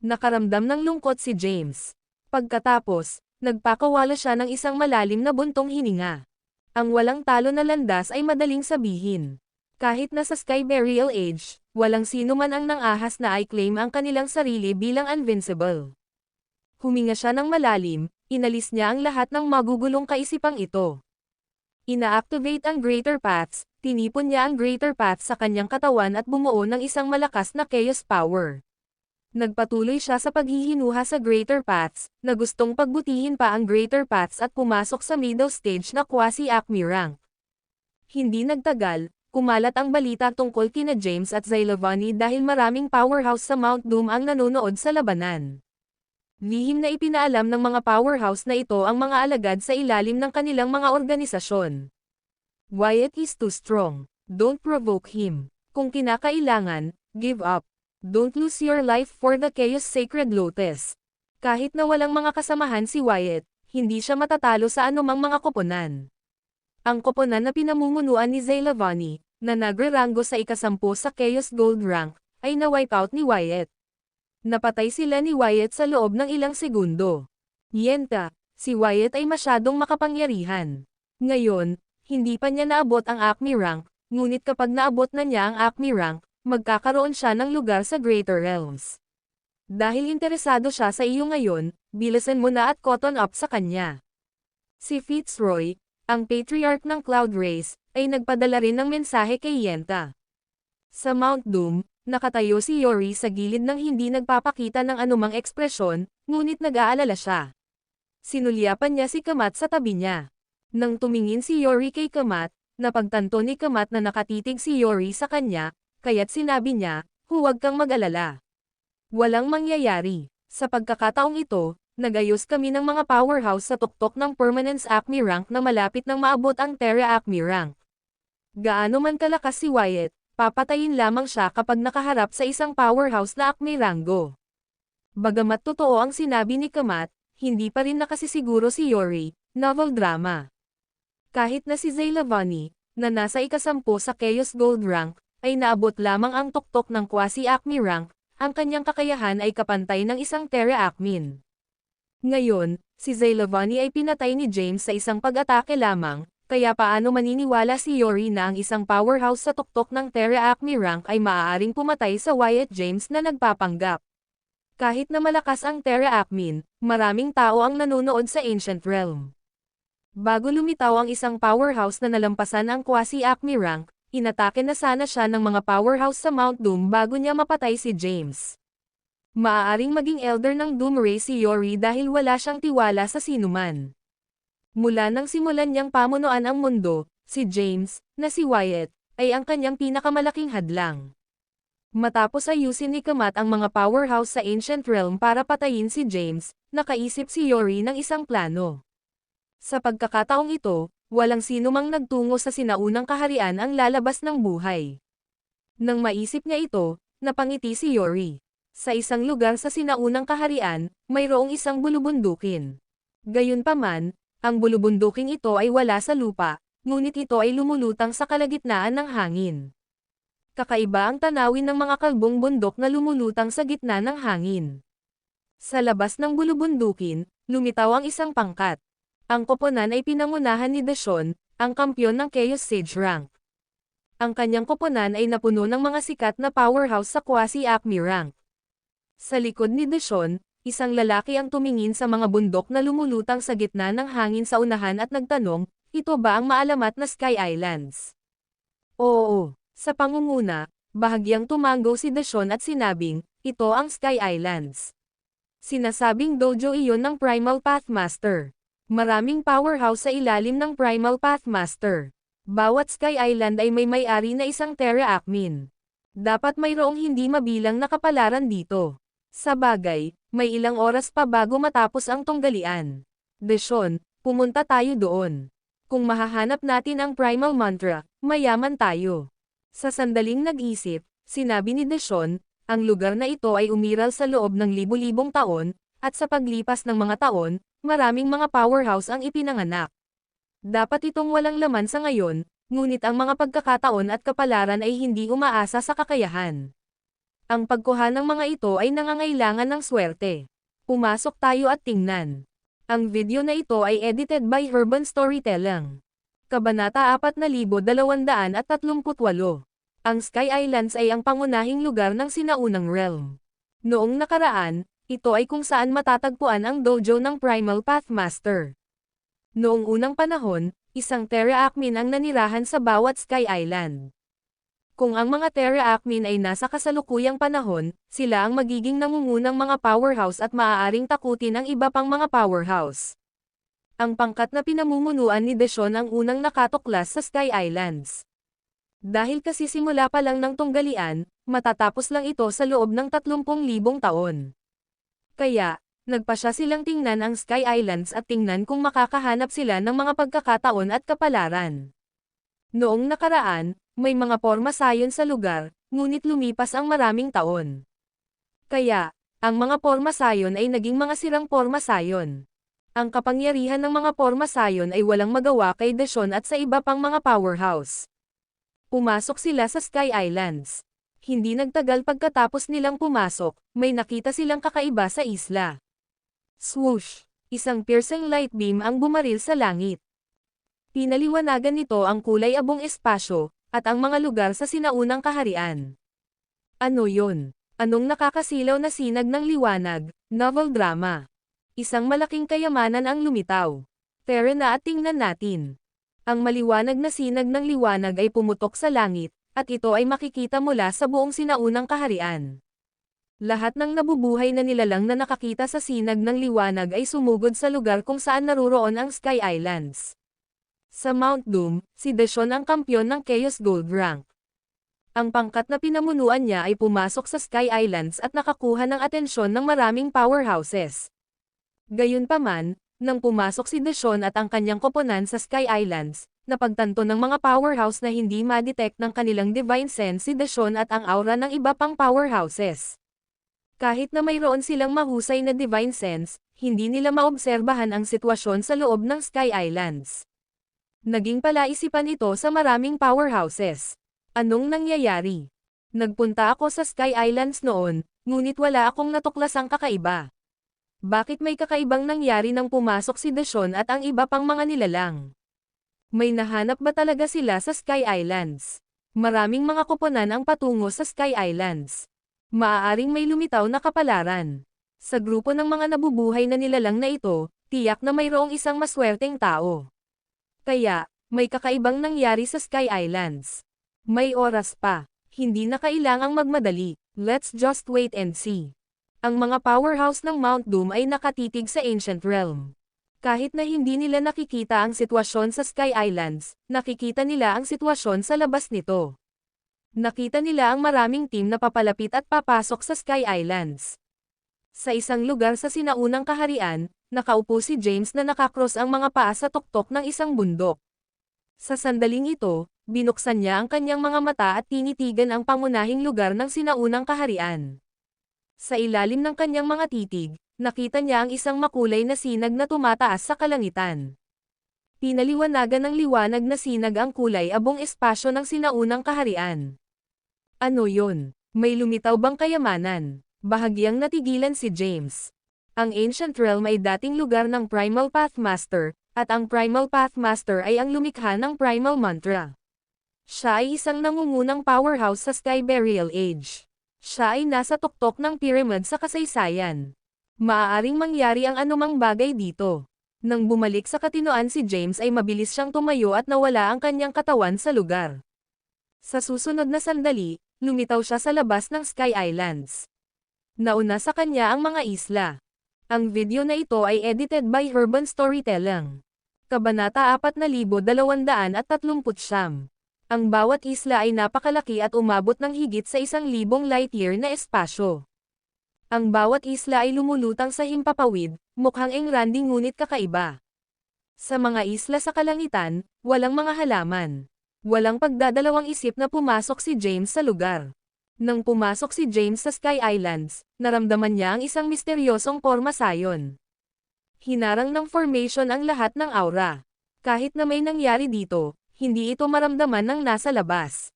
Nakaramdam ng lungkot si James. Pagkatapos, nagpakawala siya ng isang malalim na buntong hininga. Ang walang talo na landas ay madaling sabihin. Kahit na sa Sky Burial Age, walang sino man ang nang-ahas na i-claim ang kanilang sarili bilang invincible. Huminga siya ng malalim, inalis niya ang lahat ng magugulong kaisipang ito. Ina-activate ang Greater Paths, tinipon niya ang Greater Paths sa kanyang katawan at bumuo ng isang malakas na Chaos Power. Nagpatuloy siya sa paghihinuha sa Greater Paths, na gustong pagbutihin pa ang Greater Paths at pumasok sa middle stage na quasi-Acme rank. Hindi nagtagal, kumalat ang balita tungkol kina James at Zaylavani dahil maraming powerhouse sa Mount Doom ang nanonood sa labanan. Lihim na ipinaalam ng mga powerhouse na ito ang mga alagad sa ilalim ng kanilang mga organisasyon. Wyatt is too strong. Don't provoke him. Kung kinakailangan, give up. Don't lose your life for the Chaos Sacred Lotus. Kahit na walang mga kasamahan si Wyatt, hindi siya matatalo sa anumang mga koponan. Ang koponan na pinamumunuan ni Zay Lavani, na nagre-ranggo sa ika-10 sa Chaos Gold rank, ay na-wipe out ni Wyatt. Napatay sila ni Wyatt sa loob ng ilang segundo. Yenta, si Wyatt ay masyadong makapangyarihan. Ngayon, hindi pa niya naabot ang Acme rank, ngunit kapag naabot na niya ang Acme rank, magkakaroon siya ng lugar sa Greater Realms. Dahil interesado siya sa iyo ngayon, bilisan mo na at cotton up sa kanya. Si Fitzroy, ang patriarch ng Cloud Race, ay nagpadala rin ng mensahe kay Yenta. Sa Mount Doom, nakatayo si Yori sa gilid ng hindi nagpapakita ng anumang ekspresyon, ngunit nag-aalala siya. Sinulyapan niya si Kamat sa tabi niya. Nang tumingin si Yori kay Kamat, napagtanto ni Kamat na nakatitig si Yori sa kanya, kaya't sinabi niya, huwag kang mag-alala. Walang mangyayari. Sa pagkakataong ito, nagayos kami ng mga powerhouse sa tuktok ng Permanence Acme rank na malapit nang maabot ang Terra Acme rank. Gaano man kalakas si Wyatt, papatayin lamang siya kapag nakaharap sa isang powerhouse na Acme rango. Bagamat totoo ang sinabi ni Kamat, hindi pa rin nakasisiguro si Yori, novel drama. Kahit na si Zay Lavani, na nasa ika-10 sa Chaos Gold rank, ay naabot lamang ang tuktok ng quasi-Acme rank, ang kanyang kakayahan ay kapantay ng isang Terra Acmin. Ngayon, si Zay Lavani ay pinatay ni James sa isang pag-atake lamang, kaya paano maniniwala si Yori na ang isang powerhouse sa tuktok ng Terra Acme rank ay maaaring pumatay sa Wyatt James na nagpapanggap. Kahit na malakas ang Terra Acmin, maraming tao ang nanonood sa Ancient Realm. Bago lumitaw ang isang powerhouse na nalampasan ang quasi-Acme rank, inatake na sana siya ng mga powerhouse sa Mount Doom bago niya mapatay si James. Maaaring maging elder ng Doom Race si Yori dahil wala siyang tiwala sa sinuman. Mula nang simulan niyang pamunuan ang mundo, si James, na si Wyatt, ay ang kanyang pinakamalaking hadlang. Matapos ayusin ni Kamat ang mga powerhouse sa Ancient Realm para patayin si James, nakaisip si Yori ng isang plano. Sa pagkakataong ito, walang sinumang nagtungo sa sinaunang kaharian ang lalabas ng buhay. Nang maisip niya ito, napangiti si Yori. Sa isang lugar sa sinaunang kaharian, mayroong isang bulubundukin. Gayunpaman, ang bulubunduking ito ay wala sa lupa, ngunit ito ay lumulutang sa kalagitnaan ng hangin. Kakaiba ang tanawin ng mga kalbong bundok na lumulutang sa gitna ng hangin. Sa labas ng bulubundukin, lumitaw ang isang pangkat. Ang koponan ay pinangunahan ni Dashon, ang kampyon ng Chaos Sage rank. Ang kanyang koponan ay napuno ng mga sikat na powerhouse sa quasi-Acme rank. Sa likod ni Dashon, isang lalaki ang tumingin sa mga bundok na lumulutang sa gitna ng hangin sa unahan at nagtanong, ito ba ang maalamat na Sky Islands? Oo, sa pangunguna, bahagyang tumango si Dashon at sinabing, ito ang Sky Islands. Sinasabing dojo iyon ng Primal Pathmaster. Maraming powerhouse sa ilalim ng Primal Pathmaster. Bawat Sky Island ay may may-ari na isang Terra Acmin. Dapat mayroong hindi mabilang na kapalaran dito. Sa bagay, may ilang oras pa bago matapos ang tunggalian. Dashon, pumunta tayo doon. Kung mahahanap natin ang Primal Mantra, mayaman tayo. Sa sandaling nag-isip, sinabi ni Dashon, ang lugar na ito ay umiral sa loob ng libu-libong taon, at sa paglipas ng mga taon, maraming mga powerhouse ang ipinanganak. Dapat itong walang laman sa ngayon, ngunit ang mga pagkakataon at kapalaran ay hindi umaasa sa kakayahan. Ang pagkuha ng mga ito ay nangangailangan ng swerte. Pumasok tayo at tingnan. Ang video na ito ay edited by Urban Storytelling. Kabanata 4238. Ang Sky Islands ay ang pangunahing lugar ng sinaunang realm. Noong nakaraan, ito ay kung saan matatagpuan ang dojo ng Primal Pathmaster. Noong unang panahon, isang Terra Acmin ang nanirahan sa bawat Sky Island. Kung ang mga Terra Acmin ay nasa kasalukuyang panahon, sila ang magiging nangungunang mga powerhouse at maaaring takutin ang iba pang mga powerhouse. Ang pangkat na pinamumunuan ni Dashon ang unang nakatuklas sa Sky Islands. Dahil kasi simula pa lang ng tunggalian, matatapos lang ito sa loob ng 30,000 taon. Kaya, nagpasya silang tingnan ang Sky Islands at tingnan kung makakahanap sila ng mga pagkakataon at kapalaran. Noong nakaraan, may mga porma sayon sa lugar, ngunit lumipas ang maraming taon. Kaya, ang mga porma sayon ay naging mga sirang porma sayon. Ang kapangyarihan ng mga porma sayon ay walang magawa kay Deshawn at sa iba pang mga powerhouse. Pumasok sila sa Sky Islands. Hindi nagtagal pagkatapos nilang pumasok, may nakita silang kakaiba sa isla. Swoosh! Isang piercing light beam ang bumaril sa langit. Pinaliwanagan nito ang kulay abong espasyo, at ang mga lugar sa sinaunang kaharian. Ano yun? Anong nakakasilaw na sinag ng liwanag? Novel drama. Isang malaking kayamanan ang lumitaw. Tara na at tingnan natin. Ang maliwanag na sinag ng liwanag ay pumutok sa langit, at ito ay makikita mula sa buong sinaunang kaharian. Lahat ng nabubuhay na nilalang na nakakita sa sinag ng liwanag ay sumugod sa lugar kung saan naruroon ang Sky Islands. Sa Mount Doom, si Deshawn ang kampyon ng Chaos Gold Rank. Ang pangkat na pinamunuan niya ay pumasok sa Sky Islands at nakakuha ng atensyon ng maraming powerhouses. Gayunpaman, nang pumasok si Deshawn at ang kanyang koponan sa Sky Islands, napagtanto ng mga powerhouse na hindi ma-detect ng kanilang divine sense si Deshawn at ang aura ng iba pang powerhouses. Kahit na mayroon silang mahusay na divine sense, hindi nila maobserbahan ang sitwasyon sa loob ng Sky Islands. Naging palaisipan ito sa maraming powerhouses. Anong nangyayari? Nagpunta ako sa Sky Islands noon, ngunit wala akong natuklasang kakaiba. Bakit may kakaibang nangyari nang pumasok si Deshawn at ang iba pang mga nilalang? May nahanap ba talaga sila sa Sky Islands? Maraming mga koponan ang patungo sa Sky Islands. Maaaring may lumitaw na kapalaran. Sa grupo ng mga nabubuhay na nilalang na ito, tiyak na mayroong isang maswerteng tao. Kaya, may kakaibang nangyari sa Sky Islands. May oras pa. Hindi na kailangang magmadali. Let's just wait and see. Ang mga powerhouse ng Mount Doom ay nakatitig sa Ancient Realm. Kahit na hindi nila nakikita ang sitwasyon sa Sky Islands, nakikita nila ang sitwasyon sa labas nito. Nakita nila ang maraming team na papalapit at papasok sa Sky Islands. Sa isang lugar sa sinaunang kaharian, nakaupo si James na nakakross ang mga paa sa tuktok ng isang bundok. Sa sandaling ito, binuksan niya ang kanyang mga mata at tinitigan ang pangunahing lugar ng sinaunang kaharian. Sa ilalim ng kanyang mga titig, nakita niya ang isang makulay na sinag na tumataas sa kalangitan. Pinaliwanagan ng liwanag na sinag ang kulay abong espasyo ng sinaunang kaharian. Ano yun? May lumitaw bang kayamanan? Bahagyang natigilan si James. Ang Ancient Realm ay dating lugar ng Primal Pathmaster, at ang Primal Pathmaster ay ang lumikha ng Primal Mantra. Siya ay isang nangungunang powerhouse sa Sky Burial Age. Siya ay nasa tuktok ng pyramid sa kasaysayan. Maaaring mangyari ang anumang bagay dito. Nang bumalik sa katinoan si James ay mabilis siyang tumayo at nawala ang kanyang katawan sa lugar. Sa susunod na sandali, lumitaw siya sa labas ng Sky Islands. Nauna sa kanya ang mga isla. Ang video na ito ay edited by Urban Storytelling. Kabanata 4239. Ang bawat isla ay napakalaki at umabot ng higit sa 1,000 light year na espasyo. Ang bawat isla ay lumulutang sa himpapawid, mukhang engranding ngunit kakaiba. Sa mga isla sa kalangitan, walang mga halaman. Walang pagdadalawang isip na pumasok si James sa lugar. Nang pumasok si James sa Sky Islands, naramdaman niya ang isang misteryosong porma sayon. Hinarang ng formation ang lahat ng aura. Kahit na may nangyari dito, hindi ito maramdaman ng nasa labas.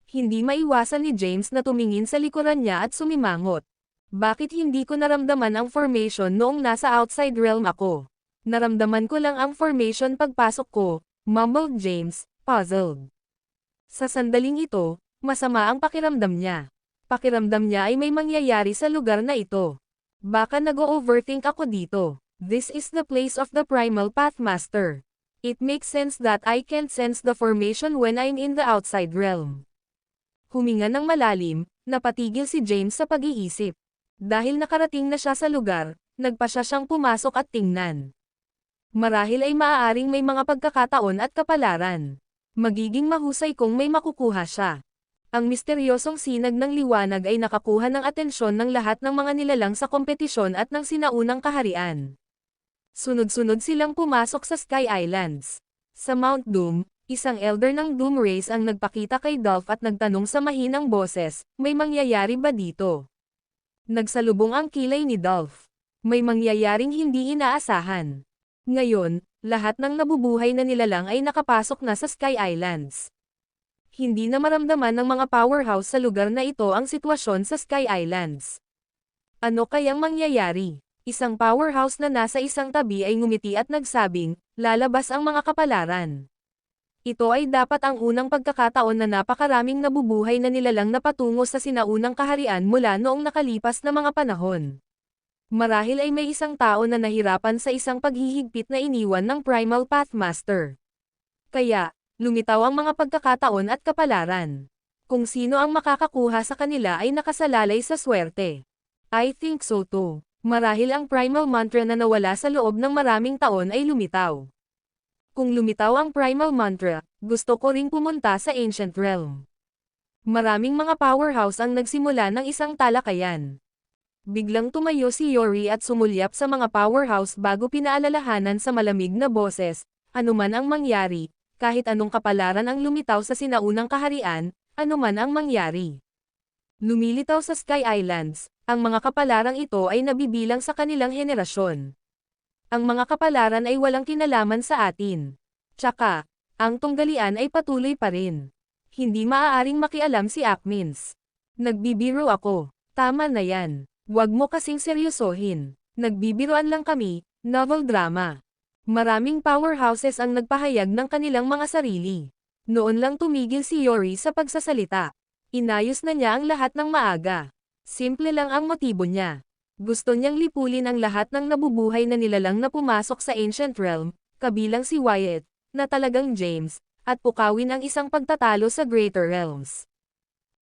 Hindi maiwasan ni James na tumingin sa likuran niya at sumimangot. Bakit hindi ko naramdaman ang formation noong nasa outside realm ako? Naramdaman ko lang ang formation pagpasok ko, mumbled James, puzzled. Sa sandaling ito, masama ang pakiramdam niya. Pakiramdam niya ay may mangyayari sa lugar na ito. Baka nag-o-overthink ako dito. This is the place of the Primal Pathmaster. It makes sense that I can't sense the formation when I'm in the outside realm. Huminga ng malalim, napatigil si James sa pag-iisip. Dahil nakarating na siya sa lugar, nagpa siya siyang pumasok at tingnan. Marahil ay maaaring may mga pagkakataon at kapalaran. Magiging mahusay kung may makukuha siya. Ang misteryosong sinag ng liwanag ay nakakuha ng atensyon ng lahat ng mga nilalang sa kompetisyon at ng sinaunang kaharian. Sunod-sunod silang pumasok sa Sky Islands. Sa Mount Doom, Isang elder ng Doom Race ang nagpakita kay Dolph at nagtanong sa mahinang boses, may mangyayari ba dito? Nagsalubong ang kilay ni Dolph. May mangyayaring hindi inaasahan. Ngayon, lahat ng nabubuhay na nilalang ay nakapasok na sa Sky Islands. Hindi na maramdaman ng mga powerhouse sa lugar na ito ang sitwasyon sa Sky Islands. Ano kayang mangyayari? Isang powerhouse na nasa isang tabi ay ngumiti at nagsabing, lalabas ang mga kapalaran. Ito ay dapat ang unang pagkakataon na napakaraming nabubuhay na nilalang na patungo sa sinaunang kaharian mula noong nakalipas na mga panahon. Marahil ay may isang tao na nahirapan sa isang paghihigpit na iniwan ng Primal Pathmaster. Kaya, lumitaw ang mga pagkakataon at kapalaran. Kung sino ang makakakuha sa kanila ay nakasalalay sa swerte. I think so too. Marahil ang Primal Mantra na nawala sa loob ng maraming taon ay lumitaw. Kung lumitaw ang Primal Mantra, gusto ko ring pumunta sa Ancient Realm. Maraming mga powerhouse ang nagsimula ng isang talakayan. Biglang tumayo si Yori at sumulyap sa mga powerhouse bago pinaalalahanan sa malamig na boses, anuman ang mangyari, kahit anong kapalaran ang lumitaw sa sinaunang kaharian, anuman ang mangyari. Lumilitaw sa Sky Islands, ang mga kapalarang ito ay nabibilang sa kanilang henerasyon. Ang mga kapalaran ay walang kinalaman sa atin. Tsaka, ang tunggalian ay patuloy pa rin. Hindi maaaring makialam si Akmins. Nagbibiro ako. Tama na yan. Huwag mo kasing seryosohin. Nagbibiroan lang kami, novel drama. Maraming powerhouses ang nagpahayag ng kanilang mga sarili. Noon lang tumigil si Yori sa pagsasalita. Inayos na niya ang lahat ng maaga. Simple lang ang motibo niya. Gusto niyang lipulin ang lahat ng nabubuhay na nilalang na pumasok sa Ancient Realm, kabilang si Wyatt, na talagang James, at pukawin ang isang pagtatalo sa Greater Realms.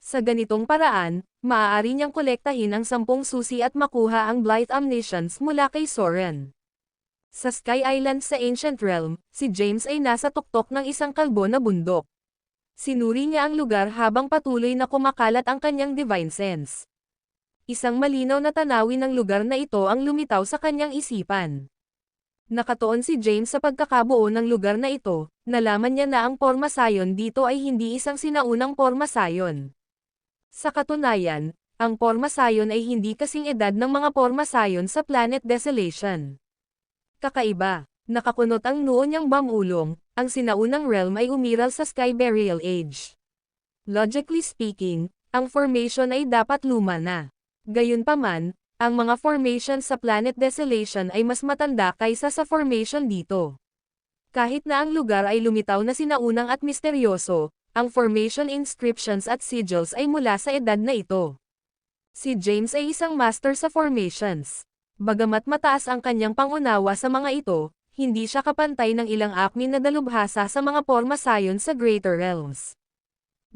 Sa ganitong paraan, maaari niyang kolektahin ang 10 susi at makuha ang Blight Omniscience mula kay Soren. Sa Sky Island sa Ancient Realm, si James ay nasa tuktok ng isang kalbo na bundok. Sinuri niya ang lugar habang patuloy na kumakalat ang kanyang divine sense. Isang malinaw na tanawin ng lugar na ito ang lumitaw sa kanyang isipan. Nakatuon si James sa pagkakabuo ng lugar na ito, nalaman niya na ang Porma Sion dito ay hindi isang sinaunang Porma Sion. Sa katunayan, ang Porma Sion ay hindi kasing edad ng mga Porma Sion sa Planet Desolation. Kakaiba, nakakunot ang noo niyang bamulong, ang sinaunang realm ay umiral sa Sky Burial Age. Logically speaking, ang formation ay dapat luma na. Gayunpaman, ang mga formations sa Planet Desolation ay mas matanda kaysa sa formation dito. Kahit na ang lugar ay lumitaw na sinaunang at misteryoso, ang formation inscriptions at sigils ay mula sa edad na ito. Si James ay isang master sa formations. Bagamat mataas ang kanyang pangunawa sa mga ito, hindi siya kapantay ng ilang akmin na dalubhasa sa mga Porma Sion sa Greater Realms.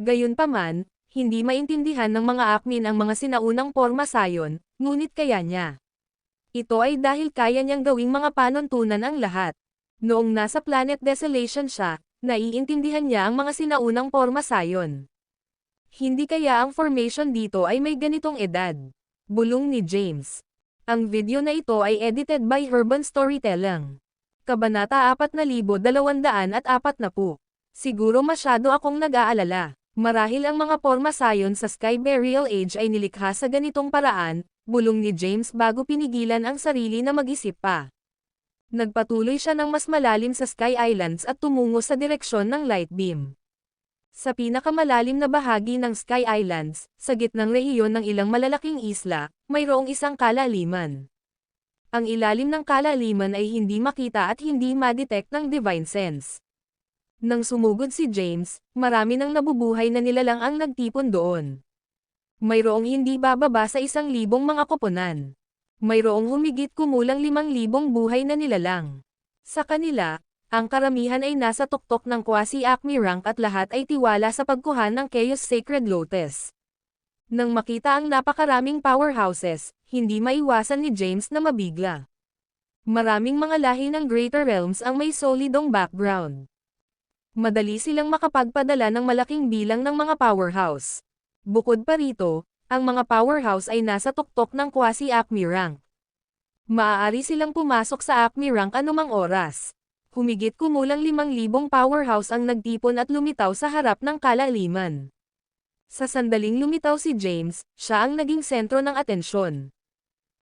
Gayunpaman, hindi maintindihan ng mga akmin ang mga sinaunang Porma Sion, ngunit kaya niya. Ito ay dahil kaya niyang gawing mga panuntunan ang lahat. Noong nasa Planet Desolation siya, naiintindihan niya ang mga sinaunang Porma Sion. Hindi kaya ang formation dito ay may ganitong edad. Bulong ni James. Ang video na ito ay edited by Urban Storytelling. Kabanata 4240. Siguro masyado akong nag-aalala. Marahil ang mga Porma Sion sa Sky Burial Age ay nilikha sa ganitong paraan, bulong ni James bago pinigilan ang sarili na mag-isip pa. Nagpatuloy siya ng mas malalim sa Sky Islands at tumungo sa direksyon ng light beam. Sa pinakamalalim na bahagi ng Sky Islands, sa gitnang rehiyon ng ilang malalaking isla, mayroong isang kalaliman. Ang ilalim ng kalaliman ay hindi makita at hindi ma-detect ng divine sense. Nang sumugod si James, marami ng nabubuhay na nilalang ang nagtipon doon. Mayroong hindi bababa sa 1,000 mga koponan. Mayroong humigit kumulang 5,000 buhay na nilalang. Sa kanila, ang karamihan ay nasa tuktok ng quasi-acme rank at lahat ay tiwala sa pagkuhan ng Chaos Sacred Lotus. Nang makita ang napakaraming powerhouses, hindi maiwasan ni James na mabigla. Maraming mga lahi ng Greater Realms ang may solidong background. Madali silang makapagpadala ng malaking bilang ng mga powerhouse. Bukod pa rito, ang mga powerhouse ay nasa tuktok ng quasi-acme rank. Maaari silang pumasok sa acme rank anumang oras. Humigit kumulang 5,000 powerhouse ang nagtipon at lumitaw sa harap ng kalaliman. Sa sandaling lumitaw si James, siya ang naging sentro ng atensyon.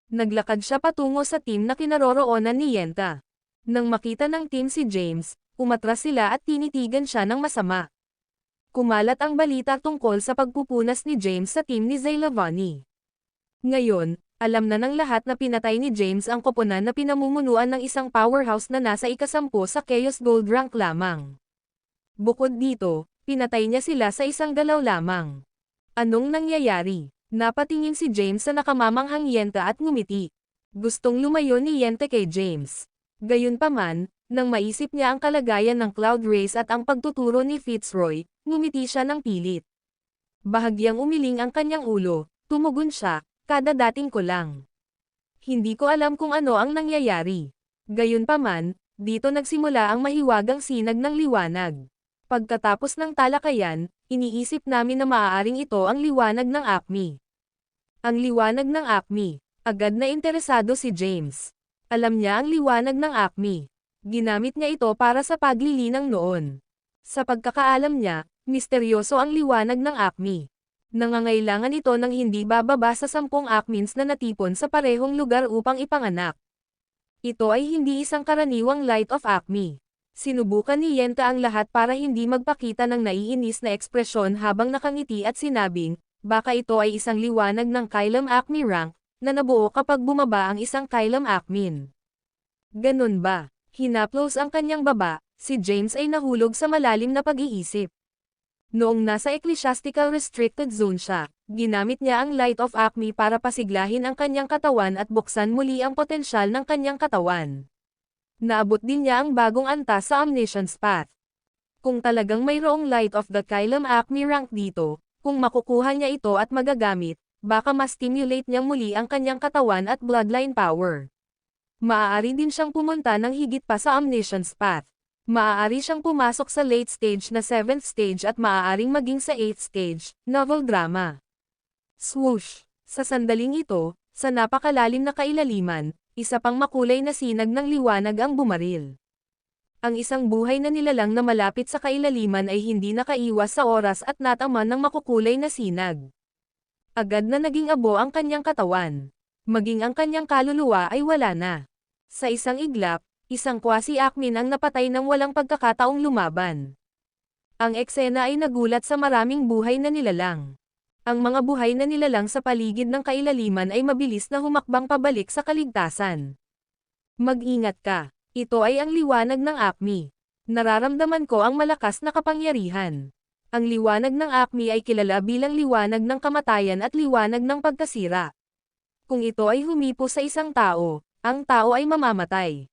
Naglakad siya patungo sa team na kinaroroonan ni Yenta. Nang makita ng team si James, umatras sila at tinitigan siya ng masama. Kumalat ang balita tungkol sa pagpupunas ni James sa team ni Zay Lavani. Ngayon, alam na ng lahat na pinatay ni James ang koponan na pinamumunuan ng isang powerhouse na nasa ika-10 sa Chaos Gold rank lamang. Bukod dito, pinatay niya sila sa isang galaw lamang. Anong nangyayari? Napatingin si James sa nakamamanghang Yenta at ngumiti. Gustong lumayo ni Yenta kay James. Gayunpaman, nang maisip niya ang kalagayan ng Cloud Race at ang pagtuturo ni Fitzroy, ngumiti siya ng pilit. Bahagyang umiling ang kanyang ulo, tumugon siya, "Kadadating ko lang. Hindi ko alam kung ano ang nangyayari." Gayunpaman, dito nagsimula ang mahiwagang sinag ng liwanag. Pagkatapos ng talakayan, iniisip namin na maaaring ito ang liwanag ng Acme. Ang liwanag ng Acme. Agad na interesado si James. Alam niya ang liwanag ng Acme. Ginamit niya ito para sa paglilinang noon. Sa pagkakaalam niya, misteryoso ang liwanag ng Acme. Nangangailangan ito ng hindi bababa sa 10 Acmens na natipon sa parehong lugar upang ipanganak. Ito ay hindi isang karaniwang Light of Acme. Sinubukan ni Yenta ang lahat para hindi magpakita ng naiinis na ekspresyon habang nakangiti at sinabing, baka ito ay isang liwanag ng Kylum Acme rank, na nabuo kapag bumaba ang isang Kylum Acmen. Ganun ba? Hinaplos ang kanyang baba, si James ay nahulog sa malalim na pag-iisip. Noong nasa Ecclesiastical Restricted Zone siya, ginamit niya ang Light of Acme para pasiglahin ang kanyang katawan at buksan muli ang potensyal ng kanyang katawan. Naabot din niya ang bagong antas sa Omniscience Path. Kung talagang mayroong Light of the Kylum Acme rank dito, kung makukuha niya ito at magagamit, baka ma-stimulate niya muli ang kanyang katawan at bloodline power. Maaari din siyang pumunta ng higit pa sa Omniscience Path. Maaari siyang pumasok sa late stage na 7th stage at maaaring maging sa 8th stage, novel drama. Swoosh! Sa sandaling ito, sa napakalalim na kailaliman, isa pang makulay na sinag ng liwanag ang bumaril. Ang isang buhay na nilalang na malapit sa kailaliman ay hindi nakaiwas sa oras at nataman ng makukulay na sinag. Agad na naging abo ang kanyang katawan. Maging ang kanyang kaluluwa ay wala na. Sa isang iglap, isang quasi-Acmen ang napatay ng walang pagkakataong lumaban. Ang eksena ay nagulat sa maraming buhay na nilalang. Ang mga buhay na nilalang sa paligid ng kailaliman ay mabilis na humakbang pabalik sa kaligtasan. Mag-ingat ka. Ito ay ang liwanag ng Acme. Nararamdaman ko ang malakas na kapangyarihan. Ang liwanag ng Acme ay kilala bilang liwanag ng kamatayan at liwanag ng pagkasira. Kung ito ay humipo sa isang tao, ang tao ay mamamatay.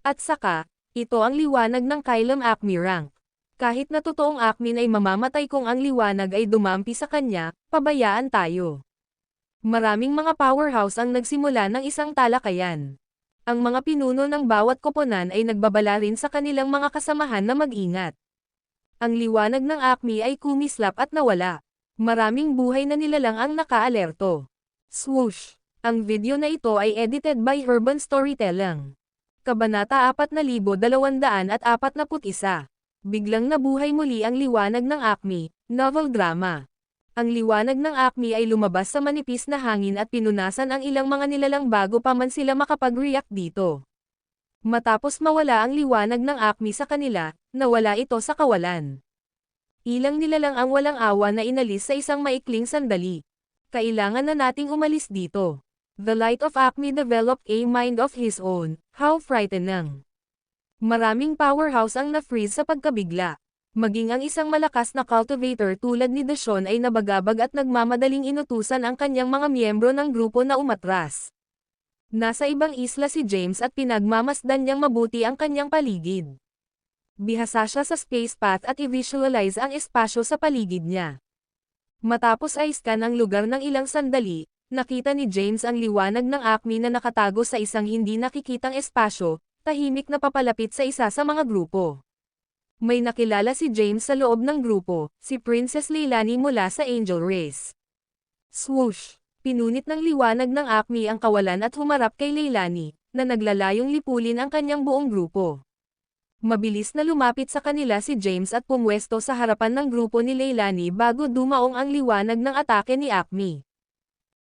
At saka, ito ang liwanag ng Kylum Acme rank. Kahit na totoong Acmen ay mamamatay kung ang liwanag ay dumampi sa kanya, pabayaan tayo. Maraming mga powerhouse ang nagsimula ng isang talakayan. Ang mga pinuno ng bawat koponan ay nagbabala rin sa kanilang mga kasamahan na mag-ingat. Ang liwanag ng Acme ay kumislap at nawala. Maraming buhay na nilalang ang naka-alerto. Swoosh! Ang video na ito ay edited by Urban Storytelling. Kabanata 4241. Biglang nabuhay muli ang liwanag ng Acme, novel drama. Ang liwanag ng Acme ay lumabas sa manipis na hangin at pinunasan ang ilang mga nilalang bago pa man sila makapag-react dito. Matapos mawala ang liwanag ng Acme sa kanila, nawala ito sa kawalan. Ilang nilalang ang walang awa na inalis sa isang maikling sandali. Kailangan na nating umalis dito. The Light of Acme developed a mind of his own, how frightening. Maraming powerhouse ang na-freeze sa pagkabigla. Maging ang isang malakas na cultivator tulad ni Deshawn ay nabagabag at nagmamadaling inutusan ang kanyang mga miyembro ng grupo na umatras. Nasa ibang isla si James at pinagmamasdan niyang mabuti ang kanyang paligid. Bihasa siya sa space path at i-visualize ang espasyo sa paligid niya. Matapos i-scan ang lugar ng ilang sandali, nakita ni James ang liwanag ng Acme na nakatago sa isang hindi nakikitang espasyo, tahimik na papalapit sa isa sa mga grupo. May nakilala si James sa loob ng grupo, si Princess Leilani mula sa Angel Race. Swoosh! Pinunit ng liwanag ng Acme ang kawalan at humarap kay Leilani, na naglalayong lipulin ang kanyang buong grupo. Mabilis na lumapit sa kanila si James at pumwesto sa harapan ng grupo ni Leilani bago dumaong ang liwanag ng atake ni Acme.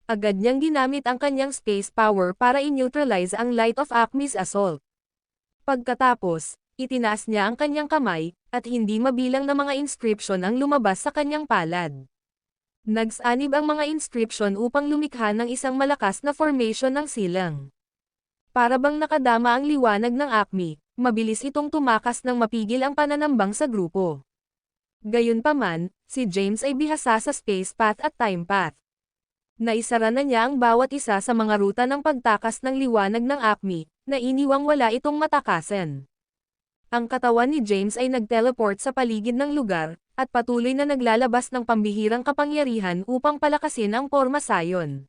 Agad niyang ginamit ang kanyang space power para i-neutralize ang Light of Acme's assault. Pagkatapos, itinaas niya ang kanyang kamay, at hindi mabilang na mga inscription ang lumabas sa kanyang palad. Nagsanib ang mga inscription upang lumikha ng isang malakas na formation ng silang. Para bang nakadama ang liwanag ng Acme, mabilis itong tumakas nang mapigil ang pananambang sa grupo. Gayunpaman, si James ay bihasa sa space path at time path. Naisara na niya ang bawat isa sa mga ruta ng pagtakas ng liwanag ng Acme, na iniwang wala itong matakasan. Ang katawan ni James ay nag-teleport sa paligid ng lugar, at patuloy na naglalabas ng pambihirang kapangyarihan upang palakasin ang Porma Sion.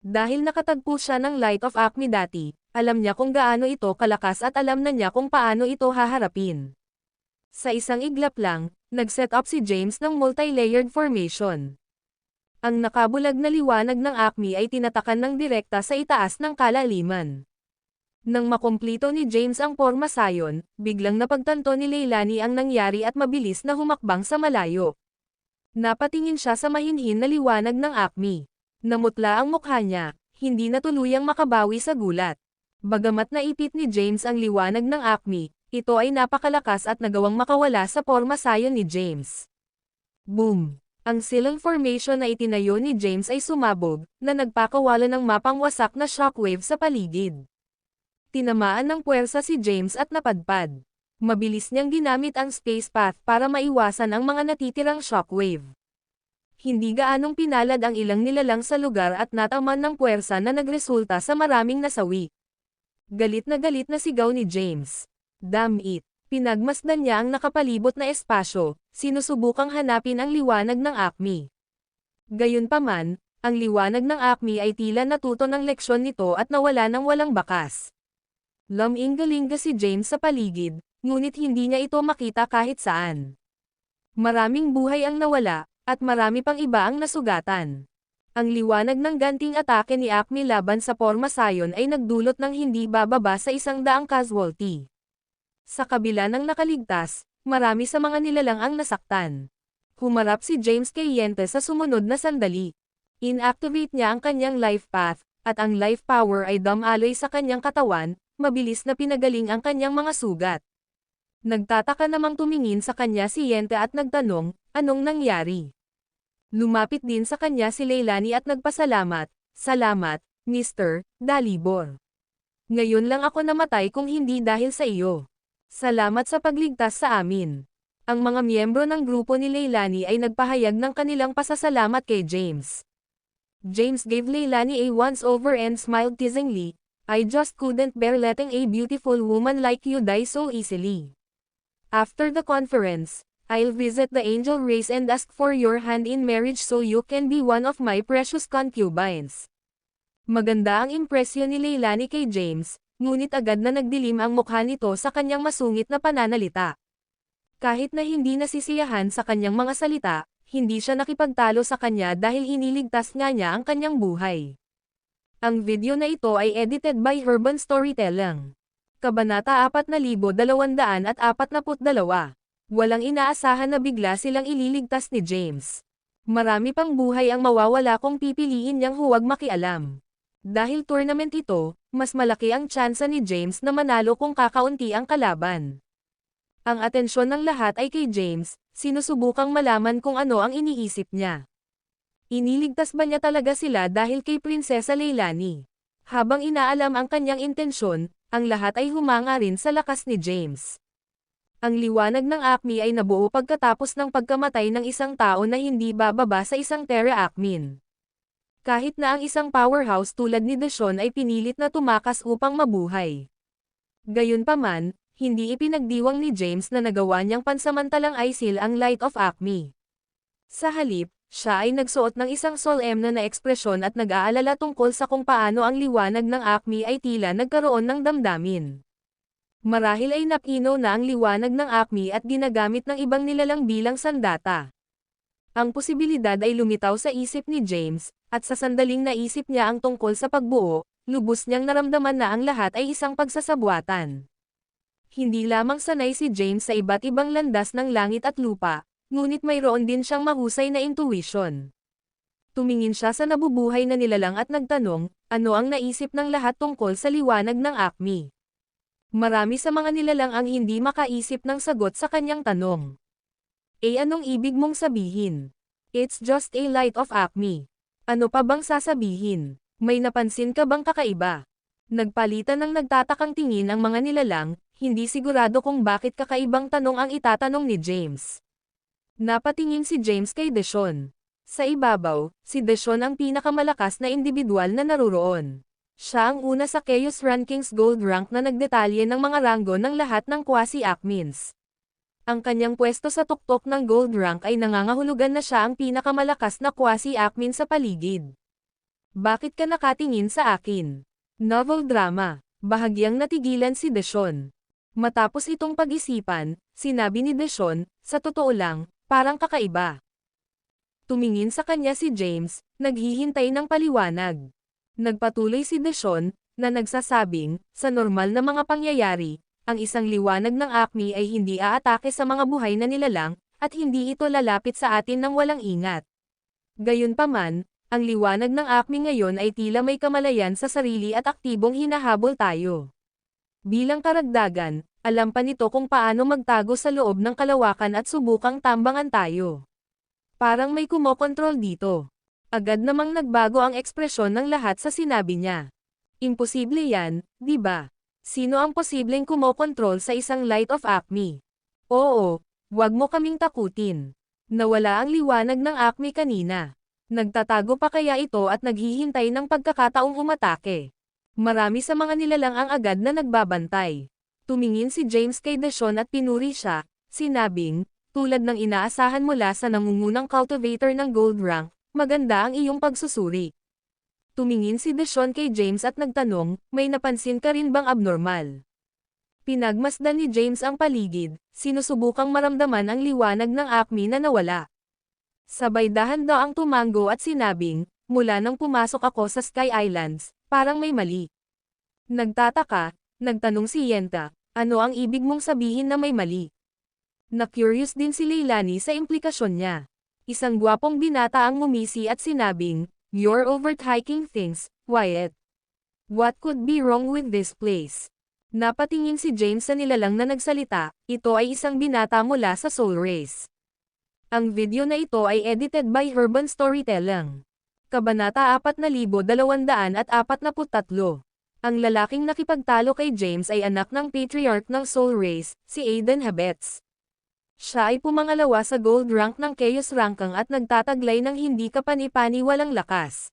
Dahil nakatagpo siya ng Light of Acme dati, alam niya kung gaano ito kalakas at alam na niya kung paano ito haharapin. Sa isang iglap lang, nag-set up si James ng multi-layered formation. Ang nakabulag na liwanag ng Acme ay tinatakan ng direkta sa itaas ng kalaliman. Nang makumplito ni James ang Porma Sion, biglang napagtanto ni Leilani ang nangyari at mabilis na humakbang sa malayo. Napatingin siya sa mahinhin na liwanag ng Acme. Namutla ang mukha niya, hindi na tuluyang makabawi sa gulat. Bagamat naipit ni James ang liwanag ng Acme, ito ay napakalakas at nagawang makawala sa Porma Sion ni James. Boom! Ang silang formation na itinayo ni James ay sumabog, na nagpakawala ng mapangwasak na shockwave sa paligid. Tinamaan ng puwersa si James at napadpad. Mabilis niyang ginamit ang space path para maiwasan ang mga natitirang shockwave. Hindi gaanong pinalad ang ilang nilalang sa lugar at nataman ng puwersa na nagresulta sa maraming nasawi. Galit na sigaw ni James. Damn it! Pinagmasdan niya ang nakapalibot na espasyo, sinusubukang hanapin ang liwanag ng Acme. Gayunpaman, ang liwanag ng Acme ay tila natuto ng leksyon nito at nawala ng walang bakas. Laming-galinga si James sa paligid, ngunit hindi niya ito makita kahit saan. Maraming buhay ang nawala, at marami pang iba ang nasugatan. Ang liwanag ng ganting atake ni Acme laban sa Porma Sion ay nagdulot ng hindi bababa sa 100 casualty. Sa kabila ng nakaligtas, marami sa mga nilalang ang nasaktan. Humarap si James kay Yente sa sumunod na sandali. Inactivate niya ang kanyang life path, at ang life power ay dumaloy sa kanyang katawan, mabilis na pinagaling ang kanyang mga sugat. Nagtataka namang tumingin sa kanya si Yente at nagtanong, anong nangyari? Lumapit din sa kanya si Leilani at nagpasalamat, salamat, Mr. Dalibor. Ngayon lang ako namatay kung hindi dahil sa iyo. Salamat sa pagligtas sa amin. Ang mga miyembro ng grupo ni Leilani ay nagpahayag ng kanilang pasasalamat kay James. James gave Leilani a once-over and smiled teasingly, I just couldn't bear letting a beautiful woman like you die so easily. After the conference, I'll visit the angel race and ask for your hand in marriage so you can be one of my precious concubines. Maganda ang impresyon ni Leilani kay James, ngunit agad na nagdilim ang mukha nito sa kanyang masungit na pananalita. Kahit na hindi nasisiyahan sa kanyang mga salita, hindi siya nakipagtalo sa kanya dahil iniligtas nga niya ang kanyang buhay. Ang video na ito ay edited by Urban Storytelling. Kabanata 4242. Walang inaasahan na bigla silang ililigtas ni James. Marami pang buhay ang mawawala kung pipiliin niyang huwag makialam. Dahil tournament ito, mas malaki ang tsansa ni James na manalo kung kakaunti ang kalaban. Ang atensyon ng lahat ay kay James, sinusubukang malaman kung ano ang iniisip niya. Iniligtas ba niya talaga sila dahil kay Prinsesa Leilani? Habang inaalam ang kanyang intensyon, ang lahat ay humanga rin sa lakas ni James. Ang liwanag ng Acme ay nabuo pagkatapos ng pagkamatay ng isang tao na hindi bababa sa isang Terra Acmin. Kahit na ang isang powerhouse tulad ni Deshawn ay pinilit na tumakas upang mabuhay. Gayunpaman, hindi ipinagdiwang ni James na nagawa niyang pansamantalang isil ang Light of Acme. Sa halip, siya ay nagsuot ng isang solemn na ekspresyon at nag-aalala tungkol sa kung paano ang liwanag ng Acme ay tila nagkaroon ng damdamin. Marahil ay napinaw na ang liwanag ng Acme at ginagamit ng ibang nilalang bilang sandata. Ang posibilidad ay lumitaw sa isip ni James, at sa sandaling naisip niya ang tungkol sa pagbuo, lubos niyang naramdaman na ang lahat ay isang pagsasabwatan. Hindi lamang sanay si James sa iba't ibang landas ng langit at lupa, ngunit mayroon din siyang mahusay na intuition. Tumingin siya sa nabubuhay na nilalang at nagtanong, ano ang naisip ng lahat tungkol sa liwanag ng Acme? Marami sa mga nilalang ang hindi makaisip ng sagot sa kanyang tanong. Anong ibig mong sabihin? It's just a light of Acme. Ano pa bang sasabihin? May napansin ka bang kakaiba? Nagpalitan ng nagtatakang tingin ang mga nilalang, hindi sigurado kung bakit kakaibang tanong ang itatanong ni James. Napatingin si James kay Deshawn. Sa ibabaw, si Deshawn ang pinakamalakas na individual na naruroon. Siya ang una sa Chaos Rankings Gold Rank na nagdetalye ng mga ranggo ng lahat ng Quasi-Acmins. Ang kanyang pwesto sa tuktok ng Gold Rank ay nangangahulugan na siya ang pinakamalakas na Quasi-Acmin sa paligid. Bakit ka nakatingin sa akin? Novel drama. Bahagyang natigilan si Deshawn. Matapos itong pag-isipan, sinabi ni Deshawn, sa totoo lang, parang kakaiba. Tumingin sa kanya si James, naghihintay ng paliwanag. Nagpatuloy si Deshawn, na nagsasabing, sa normal na mga pangyayari, ang isang liwanag ng Acme ay hindi aatake sa mga buhay na nilalang, at hindi ito lalapit sa atin ng walang ingat. Gayunpaman, ang liwanag ng Acme ngayon ay tila may kamalayan sa sarili at aktibong hinahabol tayo. Bilang karagdagan, alam pa nito kung paano magtago sa loob ng kalawakan at subukang tambangan tayo. Parang may kumokontrol dito. Agad namang nagbago ang ekspresyon ng lahat sa sinabi niya. Imposible yan, di ba? Sino ang posibleng kumokontrol sa isang light of Acme? Oo, wag mo kaming takutin. Nawala ang liwanag ng Acme kanina. Nagtatago pa kaya ito at naghihintay ng pagkakataong umatake. Marami sa mga nilalang ang agad na nagbabantay. Tumingin si James kay Deshawn at pinuri siya, sinabing, tulad ng inaasahan mula sa nangungunang cultivator ng Gold Rank, maganda ang iyong pagsusuri. Tumingin si Deshawn kay James at nagtanong, may napansin ka rin bang abnormal? Pinagmasdan ni James ang paligid, sinusubukang maramdaman ang liwanag ng Acme na nawala. Sabay dahan-daw ang tumango at sinabing, mula nang pumasok ako sa Sky Islands, parang may mali. Nagtataka, nagtanong si Yenta, ano ang ibig mong sabihin na may mali? Na-curious din si Leilani sa implikasyon niya. Isang gwapong binata ang ngumisi at sinabing, you're overthinking things, Wyatt. What could be wrong with this place? Napatingin si James sa nilalang na nagsalita, ito ay isang binata mula sa Soul Race. Ang video na ito ay edited by Urban Storytelling. Kabanata 4243. Ang lalaking nakipagtalo kay James ay anak ng patriarch ng Soul Race, si Aiden Habets. Siya ay pumangalawa sa gold rank ng Chaos Ranking at nagtataglay ng hindi kapani-pani walang lakas.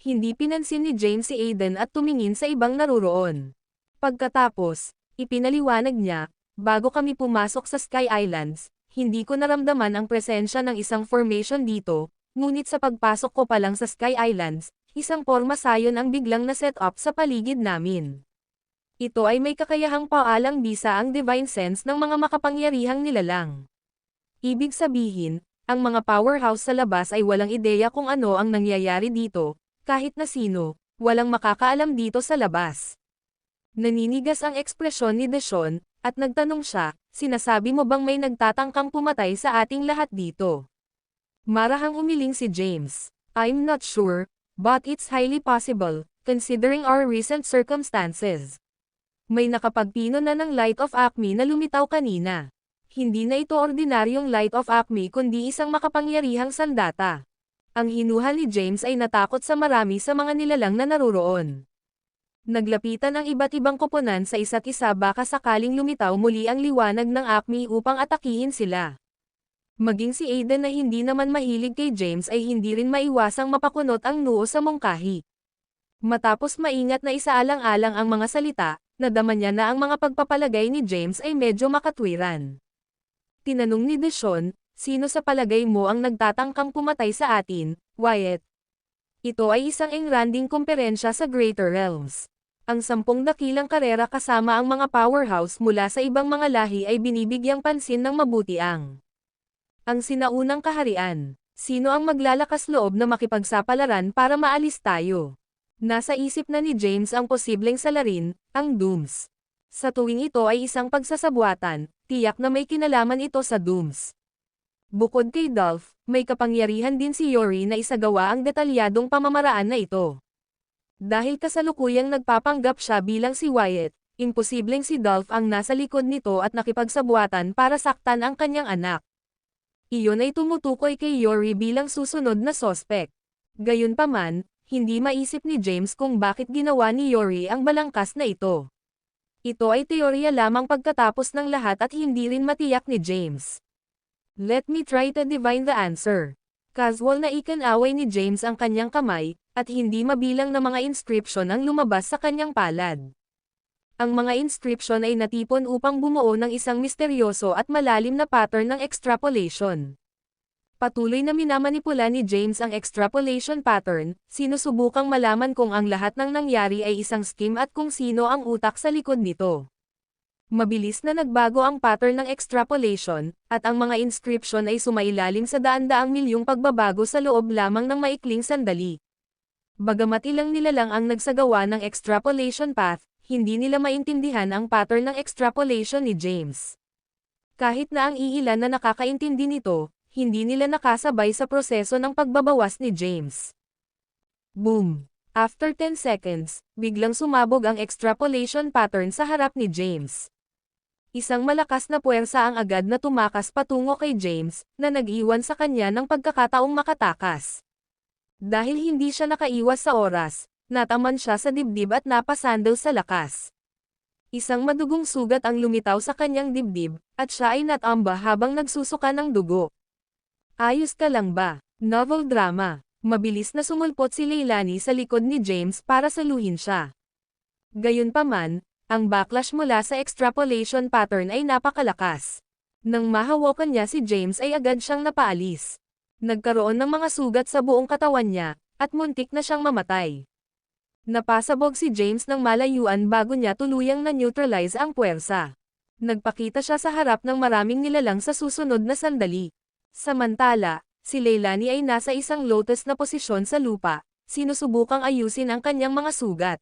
Hindi pinansin ni James si Aiden at tumingin sa ibang naruroon. Pagkatapos, ipinaliwanag niya, bago kami pumasok sa Sky Islands, hindi ko naramdaman ang presensya ng isang formation dito, ngunit sa pagpasok ko pa lang sa Sky Islands, isang porma sayon ang biglang na-set up sa paligid namin. Ito ay may kakayahang paalang bisa ang divine sense ng mga makapangyarihang nilalang. Ibig sabihin, ang mga powerhouse sa labas ay walang ideya kung ano ang nangyayari dito, kahit na sino, walang makakaalam dito sa labas. Naninigas ang ekspresyon ni Deshawn, at nagtanong siya, sinasabi mo bang may nagtatangkang pumatay sa ating lahat dito? Marahang umiling si James. I'm not sure, but it's highly possible, considering our recent circumstances. May nakapagpino na ng Light of Acme na lumitaw kanina. Hindi na ito ordinaryong Light of Acme kundi isang makapangyarihang sandata. Ang hinuhal ni James ay natakot sa marami sa mga nilalang na naruroon. Naglapitan ang iba't ibang koponan sa isa't isa baka sakaling lumitaw muli ang liwanag ng Acme upang atakihin sila. Maging si Aiden na hindi naman mahilig kay James ay hindi rin maiwasang mapakunot ang noo sa mungkahi. Matapos maingat na isaalang-alang ang mga salita, nadama niya na ang mga pagpapalagay ni James ay medyo makatwiran. Tinanong ni Deshawn, sino sa palagay mo ang nagtatangkang pumatay sa atin, Wyatt? Ito ay isang engranding kumperensya sa Greater Realms. Ang 10 dakilang karera kasama ang mga powerhouse mula sa ibang mga lahi ay binibigyang pansin ng mabuti ang sinaunang kaharian. Sino ang maglalakas loob na makipagsapalaran para maalis tayo? Nasa isip na ni James ang posibleng salarin, ang Dooms. Sa tuwing ito ay isang pagsasabuatan, tiyak na may kinalaman ito sa Dooms. Bukod kay Dolph, may kapangyarihan din si Yori na isagawa ang detalyadong pamamaraan na ito. Dahil kasalukuyang nagpapanggap siya bilang si Wyatt, imposibleng si Dolph ang nasa likod nito at nakipagsabuatan para saktan ang kanyang anak. Iyon ay tumutukoy kay Yori bilang susunod na sospek. Gayunpaman, hindi maisip ni James kung bakit ginawa ni Yori ang balangkas na ito. Ito ay teorya lamang pagkatapos ng lahat at hindi rin matiyak ni James. Let me try to divine the answer. Casual na ikinaway ni James ang kanyang kamay, at hindi mabilang na mga inscription ang lumabas sa kanyang palad. Ang mga inscription ay natipon upang bumuo ng isang misteryoso at malalim na pattern ng extrapolation. Patuloy na minamanipula ni James ang extrapolation pattern, sinusubukang malaman kung ang lahat ng nangyari ay isang scheme at kung sino ang utak sa likod nito. Mabilis na nagbago ang pattern ng extrapolation, at ang mga inscription ay sumailalim sa daan-daang milyong pagbabago sa loob lamang ng maikling sandali. Bagamat ilang nilalang ang nagsagawa ng extrapolation path, hindi nila maintindihan ang pattern ng extrapolation ni James. Kahit na ang iilan na nakakaintindi nito, hindi nila nakasabay sa proseso ng pagbabawas ni James. Boom! After 10 seconds, biglang sumabog ang extrapolation pattern sa harap ni James. Isang malakas na puwersa ang agad na tumakas patungo kay James, na nag-iwan sa kanya ng pagkakataong makatakas. Dahil hindi siya nakaiwas sa oras, nataman siya sa dibdib at napasandal sa lakas. Isang madugong sugat ang lumitaw sa kanyang dibdib, at siya ay natamba habang nagsusuka ng dugo. Ayos ka lang ba? Novel drama. Mabilis na sumulpot si Leilani sa likod ni James para saluhin siya. Gayunpaman, ang backlash mula sa extrapolation pattern ay napakalakas. Nang mahawakan niya si James ay agad siyang napaalis. Nagkaroon ng mga sugat sa buong katawan niya, at muntik na siyang mamatay. Napasabog si James ng malayuan bago niya tuluyang na-neutralize ang puwersa. Nagpakita siya sa harap ng maraming nilalang sa susunod na sandali. Samantala, si Leilani ay nasa isang lotus na posisyon sa lupa, sinusubukang ayusin ang kanyang mga sugat.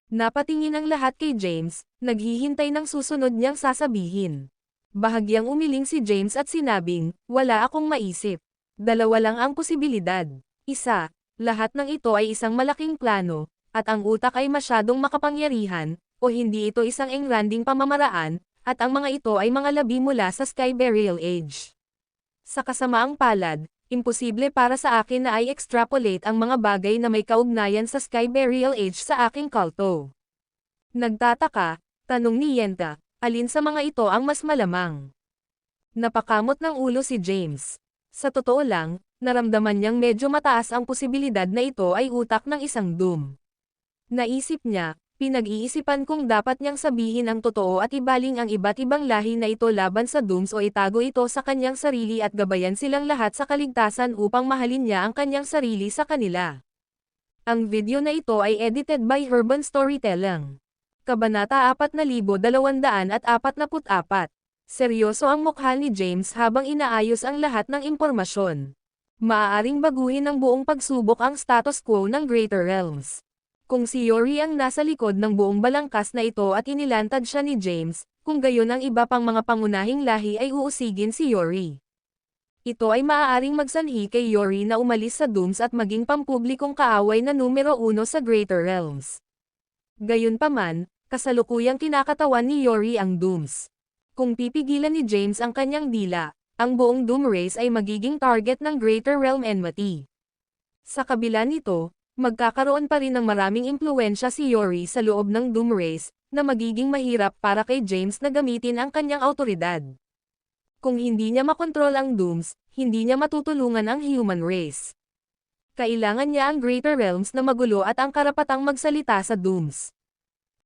Napatingin ang lahat kay James, naghihintay ng susunod niyang sasabihin. Bahagyang umiling si James at sinabing, wala akong maisip. Dalawa lang ang posibilidad. Isa, lahat ng ito ay isang malaking plano, at ang utak ay masyadong makapangyarihan, o hindi ito isang engranding pamamaraan, at ang mga ito ay mga labi mula sa Sky Burial Age. Sa kasamaang palad, imposible para sa akin na i-extrapolate ang mga bagay na may kaugnayan sa Sky Burial Age sa aking kulto. Nagtataka, tanong ni Yenta, alin sa mga ito ang mas malamang? Napakamot ng ulo si James. Sa totoo lang, naramdaman niyang medyo mataas ang posibilidad na ito ay utak ng isang Doom. Naisip niya, pinag-iisipan kung dapat niyang sabihin ang totoo at ibaling ang iba't ibang lahi na ito laban sa Dooms o itago ito sa kanyang sarili at gabayan silang lahat sa kaligtasan upang mahalin niya ang kanyang sarili sa kanila. Ang video na ito ay edited by Urban Storytelling. Kabanata 4244. Seryoso ang mukha ni James habang inaayos ang lahat ng impormasyon. Maaaring baguhin ng buong pagsubok ang status quo ng Greater Realms. Kung si Yori ang nasa likod ng buong balangkas na ito at inilantad siya ni James, kung gayon ang iba pang mga pangunahing lahi ay uusigin si Yori. Ito ay maaaring magsanhi kay Yori na umalis sa Dooms at maging pampublikong kaaway na numero 1 sa Greater Realms. Gayunpaman, kasalukuyang kinakatawan ni Yori ang Dooms. Kung pipigilan ni James ang kanyang dila, ang buong Doom race ay magiging target ng Greater Realm enmity. Sa kabila nito, magkakaroon pa rin ng maraming impluwensya si Yori sa loob ng Doom race, na magiging mahirap para kay James na gamitin ang kanyang awtoridad. Kung hindi niya makontrol ang Dooms, hindi niya matutulungan ang human race. Kailangan niya ang Greater Realms na magulo at ang karapatang magsalita sa Dooms.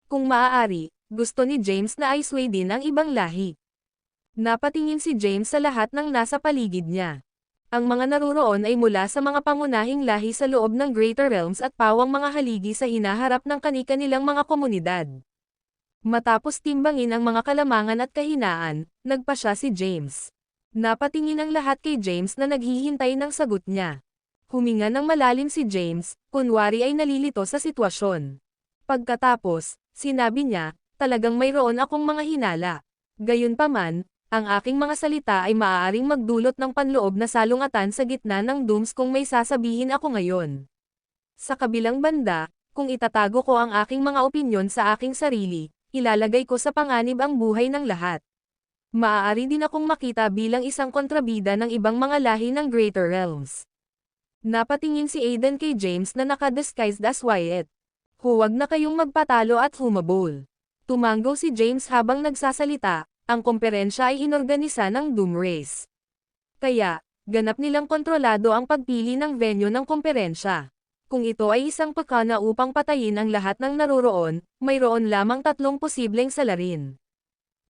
Kung maaari, gusto ni James na i-sway din ang ibang lahi. Napatingin si James sa lahat ng nasa paligid niya. Ang mga naruroon ay mula sa mga pangunahing lahi sa loob ng Greater Realms at pawang mga haligi sa hinaharap ng kani-kanilang mga komunidad. Matapos timbangin ang mga kalamangan at kahinaan, nagpasya si James. Napatingin ang lahat kay James na naghihintay ng sagot niya. Huminga ng malalim si James, kunwari ay nalilito sa sitwasyon. Pagkatapos, sinabi niya, talagang mayroon akong mga hinala. Gayunpaman, ang aking mga salita ay maaaring magdulot ng panloob na salungatan sa gitna ng dooms kung may sasabihin ako ngayon. Sa kabilang banda, kung itatago ko ang aking mga opinyon sa aking sarili, ilalagay ko sa panganib ang buhay ng lahat. Maaari din akong makita bilang isang kontrabida ng ibang mga lahi ng Greater Realms. Napatingin si Aiden kay James na naka-disguised as Wyatt. Huwag na kayong magpatalo at humabol. Tumango si James habang nagsasalita, ang komperensya ay inorganisa ng Doom Race. Kaya, ganap nilang kontrolado ang pagpili ng venue ng komperensya. Kung ito ay isang pakana upang patayin ang lahat ng naroroon, mayroon lamang 3 posibleng salarin.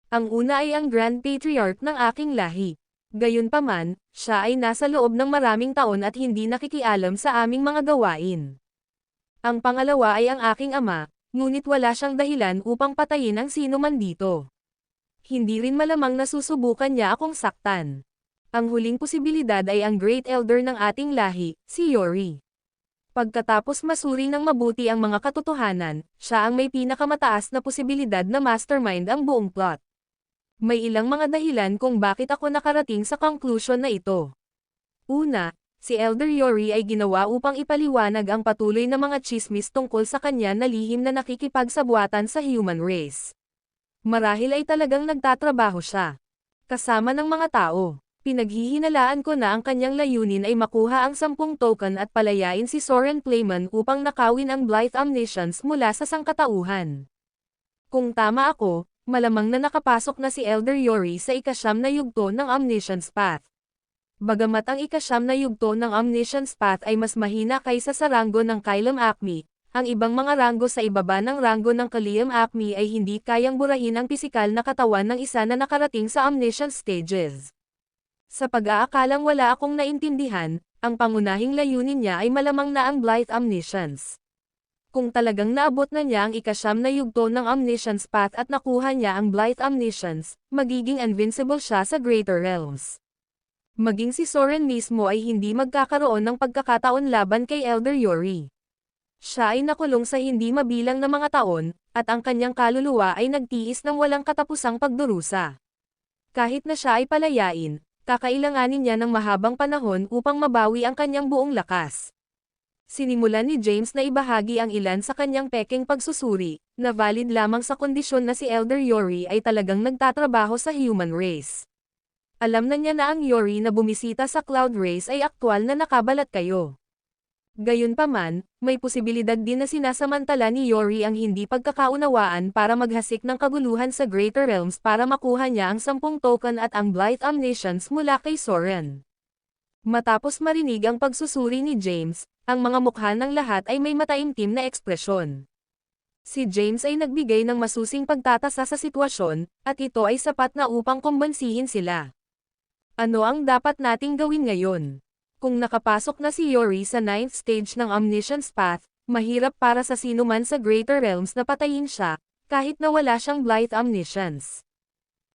Ang una ay ang Grand Patriarch ng aking lahi. Gayunpaman, siya ay nasa loob ng maraming taon at hindi nakikialam sa aming mga gawain. Ang pangalawa ay ang aking ama, ngunit wala siyang dahilan upang patayin ang sino man dito. Hindi rin malamang nasusubukan niya akong saktan. Ang huling posibilidad ay ang Great Elder ng ating lahi, si Yori. Pagkatapos masuri ng mabuti ang mga katotohanan, siya ang may pinakamataas na posibilidad na mastermind ang buong plot. May ilang mga dahilan kung bakit ako nakarating sa conclusion na ito. Una, si Elder Yori ay ginawa upang ipaliwanag ang patuloy na mga chismis tungkol sa kanya na lihim na nakikipagsabuatan sa human race. Marahil ay talagang nagtatrabaho siya. Kasama ng mga tao. Pinaghihinalaan ko na ang kanyang layunin ay makuha ang 10 token at palayain si Soren Playman upang nakawin ang Blythe Omniscience mula sa sangkatauhan. Kung tama ako, malamang na nakapasok na si Elder Yori sa ika-9 na yugto ng Omniscience Path. Bagamat ang ika-9 na yugto ng Omniscience Path ay mas mahina kaysa sa ranggo ng Kylum Acme, ang ibang mga ranggo sa ibaba ng ranggo ng Kalium Acme ay hindi kayang burahin ang pisikal na katawan ng isa na nakarating sa omniscience stages. Sa pag-aakalang wala akong naintindihan, ang pangunahing layunin niya ay malamang na ang Blythe Omniscience. Kung talagang naabot na niya ang ika-9 na yugto ng Omniscience Path at nakuha niya ang Blythe Omniscience, magiging invincible siya sa Greater Realms. Maging si Soren mismo ay hindi magkakaroon ng pagkakataon laban kay Elder Yori. Siya ay nakulong sa hindi mabilang na mga taon, at ang kanyang kaluluwa ay nagtiis ng walang katapusang pagdurusa. Kahit na siya ay palayain, kakailanganin niya ng mahabang panahon upang mabawi ang kanyang buong lakas. Sinimulan ni James na ibahagi ang ilan sa kanyang peking pagsusuri, na valid lamang sa kondisyon na si Elder Yori ay talagang nagtatrabaho sa human race. Alam na niya na ang Yori na bumisita sa Cloud Race ay aktwal na nakabalat kayo. Gayunpaman, may posibilidad din na sinasamantala ni Yori ang hindi pagkakaunawaan para maghasik ng kaguluhan sa Greater Realms para makuha niya ang 10 token at ang Blythe Omniscience mula kay Soren. Matapos marinig ang pagsusuri ni James, ang mga mukha ng lahat ay may mataimtim na ekspresyon. Si James ay nagbigay ng masusing pagtatasa sa sitwasyon, at ito ay sapat na upang kumbansihin sila. Ano ang dapat nating gawin ngayon? Kung nakapasok na si Yori sa 9th stage ng Omniscience Path, mahirap para sa sino man sa Greater Realms na patayin siya, kahit na wala siyang Blythe Omniscience.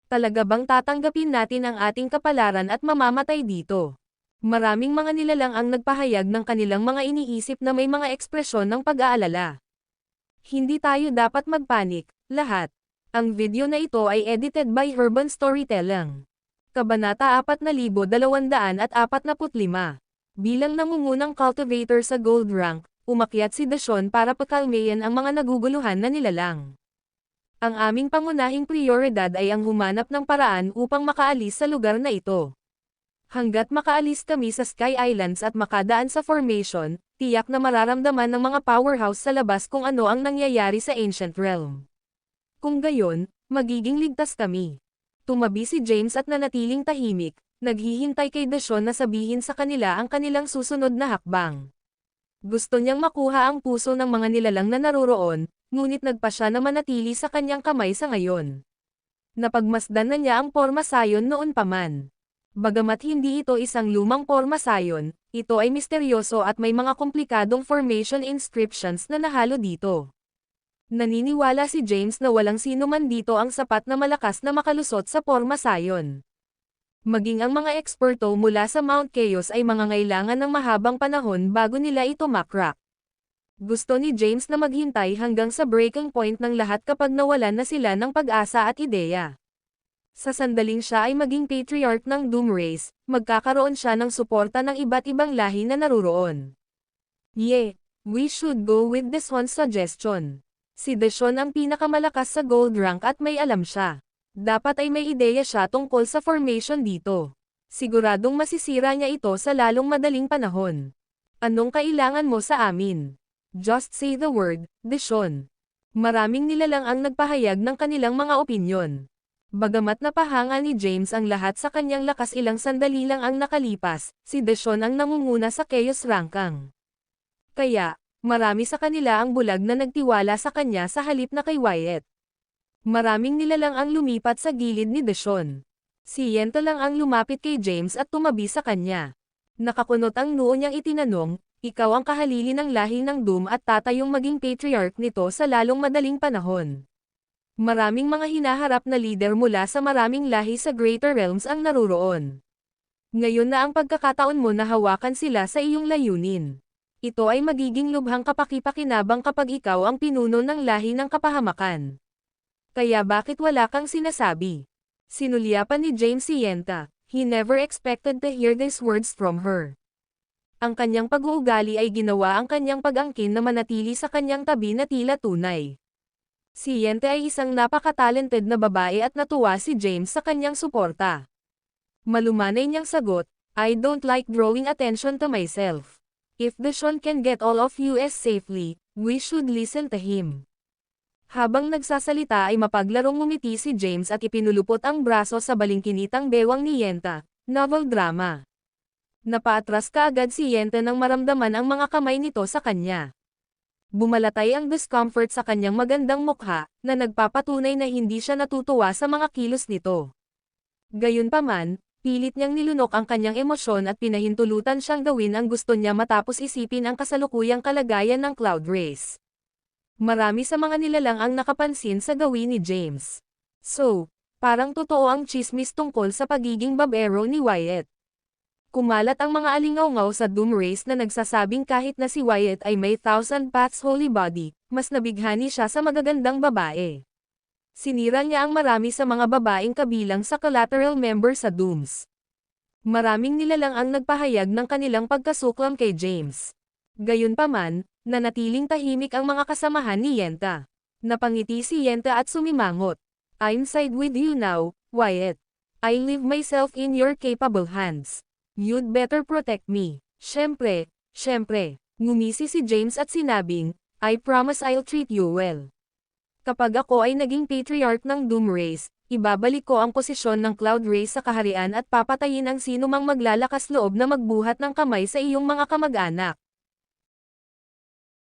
Talaga bang tatanggapin natin ang ating kapalaran at mamamatay dito? Maraming mga nilalang ang nagpahayag ng kanilang mga iniisip na may mga ekspresyon ng pag-aalala. Hindi tayo dapat magpanik, lahat. Ang video na ito ay edited by Urban Storytelling. Kabanata 4245. Bilang nangungunang cultivator sa gold rank, umakyat si Dashon para pakalmayan ang mga naguguluhan na nilalang. Ang aming pangunahing prioridad ay ang humanap ng paraan upang makaalis sa lugar na ito. Hanggat makaalis kami sa Sky Islands at makadaan sa formation, tiyak na mararamdaman ng mga powerhouse sa labas kung ano ang nangyayari sa Ancient Realm. Kung gayon, magiging ligtas kami. Tumabi si James at nanatiling tahimik, naghihintay kay Dashon na sabihin sa kanila ang kanilang susunod na hakbang. Gusto niyang makuha ang puso ng mga nilalang na naroroon, ngunit nagpa siya na manatili sa kanyang kamay sa ngayon. Napagmasdan na niya ang porma sayon noon pa man. Bagamat hindi ito isang lumang porma sayon, ito ay misteryoso at may mga komplikadong formation inscriptions na nahalo dito. Naniniwala si James na walang sino man dito ang sapat na malakas na makalusot sa porma sayon. Maging ang mga eksperto mula sa Mount Chaos ay mangangailangan ng mahabang panahon bago nila ito makrack. Gusto ni James na maghintay hanggang sa breaking point ng lahat kapag nawalan na sila ng pag-asa at ideya. Sa sandaling siya ay maging patriarch ng Doom Race, magkakaroon siya ng suporta ng iba't ibang lahi na naruroon. We should go with Deshon's suggestion. Si Deshon ang pinakamalakas sa gold rank at may alam siya. Dapat ay may ideya siya tungkol sa formation dito. Siguradong masisira niya ito sa lalong madaling panahon. Anong kailangan mo sa amin? Just say the word, Deshon. Maraming nilalang ang nagpahayag ng kanilang mga opinyon. Bagamat napahanga ni James ang lahat sa kanyang lakas, ilang sandali lang ang nakalipas, si Deshon ang nangunguna sa Chaos Rankang. Kaya, marami sa kanila ang bulag na nagtiwala sa kanya sa halip na kay Wyatt. Maraming nilalang ang lumipat sa gilid ni Deshon. Si Yenta lang ang lumapit kay James at tumabi sa kanya. Nakakunot ang noo niyang itinanong, ikaw ang kahalili ng lahi ng Doom at tatayong maging patriarch nito sa lalong madaling panahon. Maraming mga hinaharap na leader mula sa maraming lahi sa Greater Realms ang naruroon. Ngayon na ang pagkakataon mo na hawakan sila sa iyong layunin. Ito ay magiging lubhang kapaki-pakinabang kapag ikaw ang pinuno ng lahi ng kapahamakan. Kaya bakit wala kang sinasabi? Sinulyapan ni James si Yenta. He never expected to hear these words from her. Ang kanyang pag-uugali ay ginawa ang kanyang pag-angkin na manatili sa kanyang tabi na tila tunay. Si Yente ay isang napaka-talented na babae at natuwa si James sa kanyang suporta. Malumanay niyang sagot, I don't like drawing attention to myself. If Deshon can get all of us safely, we should listen to him. Habang nagsasalita ay mapaglarong ngumiti si James at ipinulupot ang braso sa balingkinitang bewang ni Yenta. Novel drama. Napaatras kaagad si Yenta nang maramdaman ang mga kamay nito sa kanya. Bumalatay ang discomfort sa kanyang magandang mukha, na nagpapatunay na hindi siya natutuwa sa mga kilos nito. Gayunpaman, pilit niyang nilunok ang kanyang emosyon at pinahintulutan siyang gawin ang gusto niya matapos isipin ang kasalukuyang kalagayan ng Cloud Race. Marami sa mga nilalang ang nakapansin sa gawin ni James. So, parang totoo ang chismis tungkol sa pagiging babero ni Wyatt. Kumalat ang mga alingaw-ngaw sa Doom Race na nagsasabing kahit na si Wyatt ay may 1,000 Paths Holy Body, mas nabighani siya sa magagandang babae. Sinira niya ang marami sa mga babaeng kabilang sa collateral member sa Dooms. Maraming nilalang ang nagpahayag ng kanilang pagkasuklam kay James. Gayunpaman, nanatiling tahimik ang mga kasamahan ni Yenta. Napangiti si Yenta at sumimangot. I'm side with you now, Wyatt. I leave myself in your capable hands. You'd better protect me. Syempre, ngumisi si James at sinabing, I promise I'll treat you well. Kapag ako ay naging patriarch ng Doom Race, ibabalik ko ang posisyon ng Cloud Race sa kaharian at papatayin ang sino mang maglalakas loob na magbuhat ng kamay sa iyong mga kamag-anak.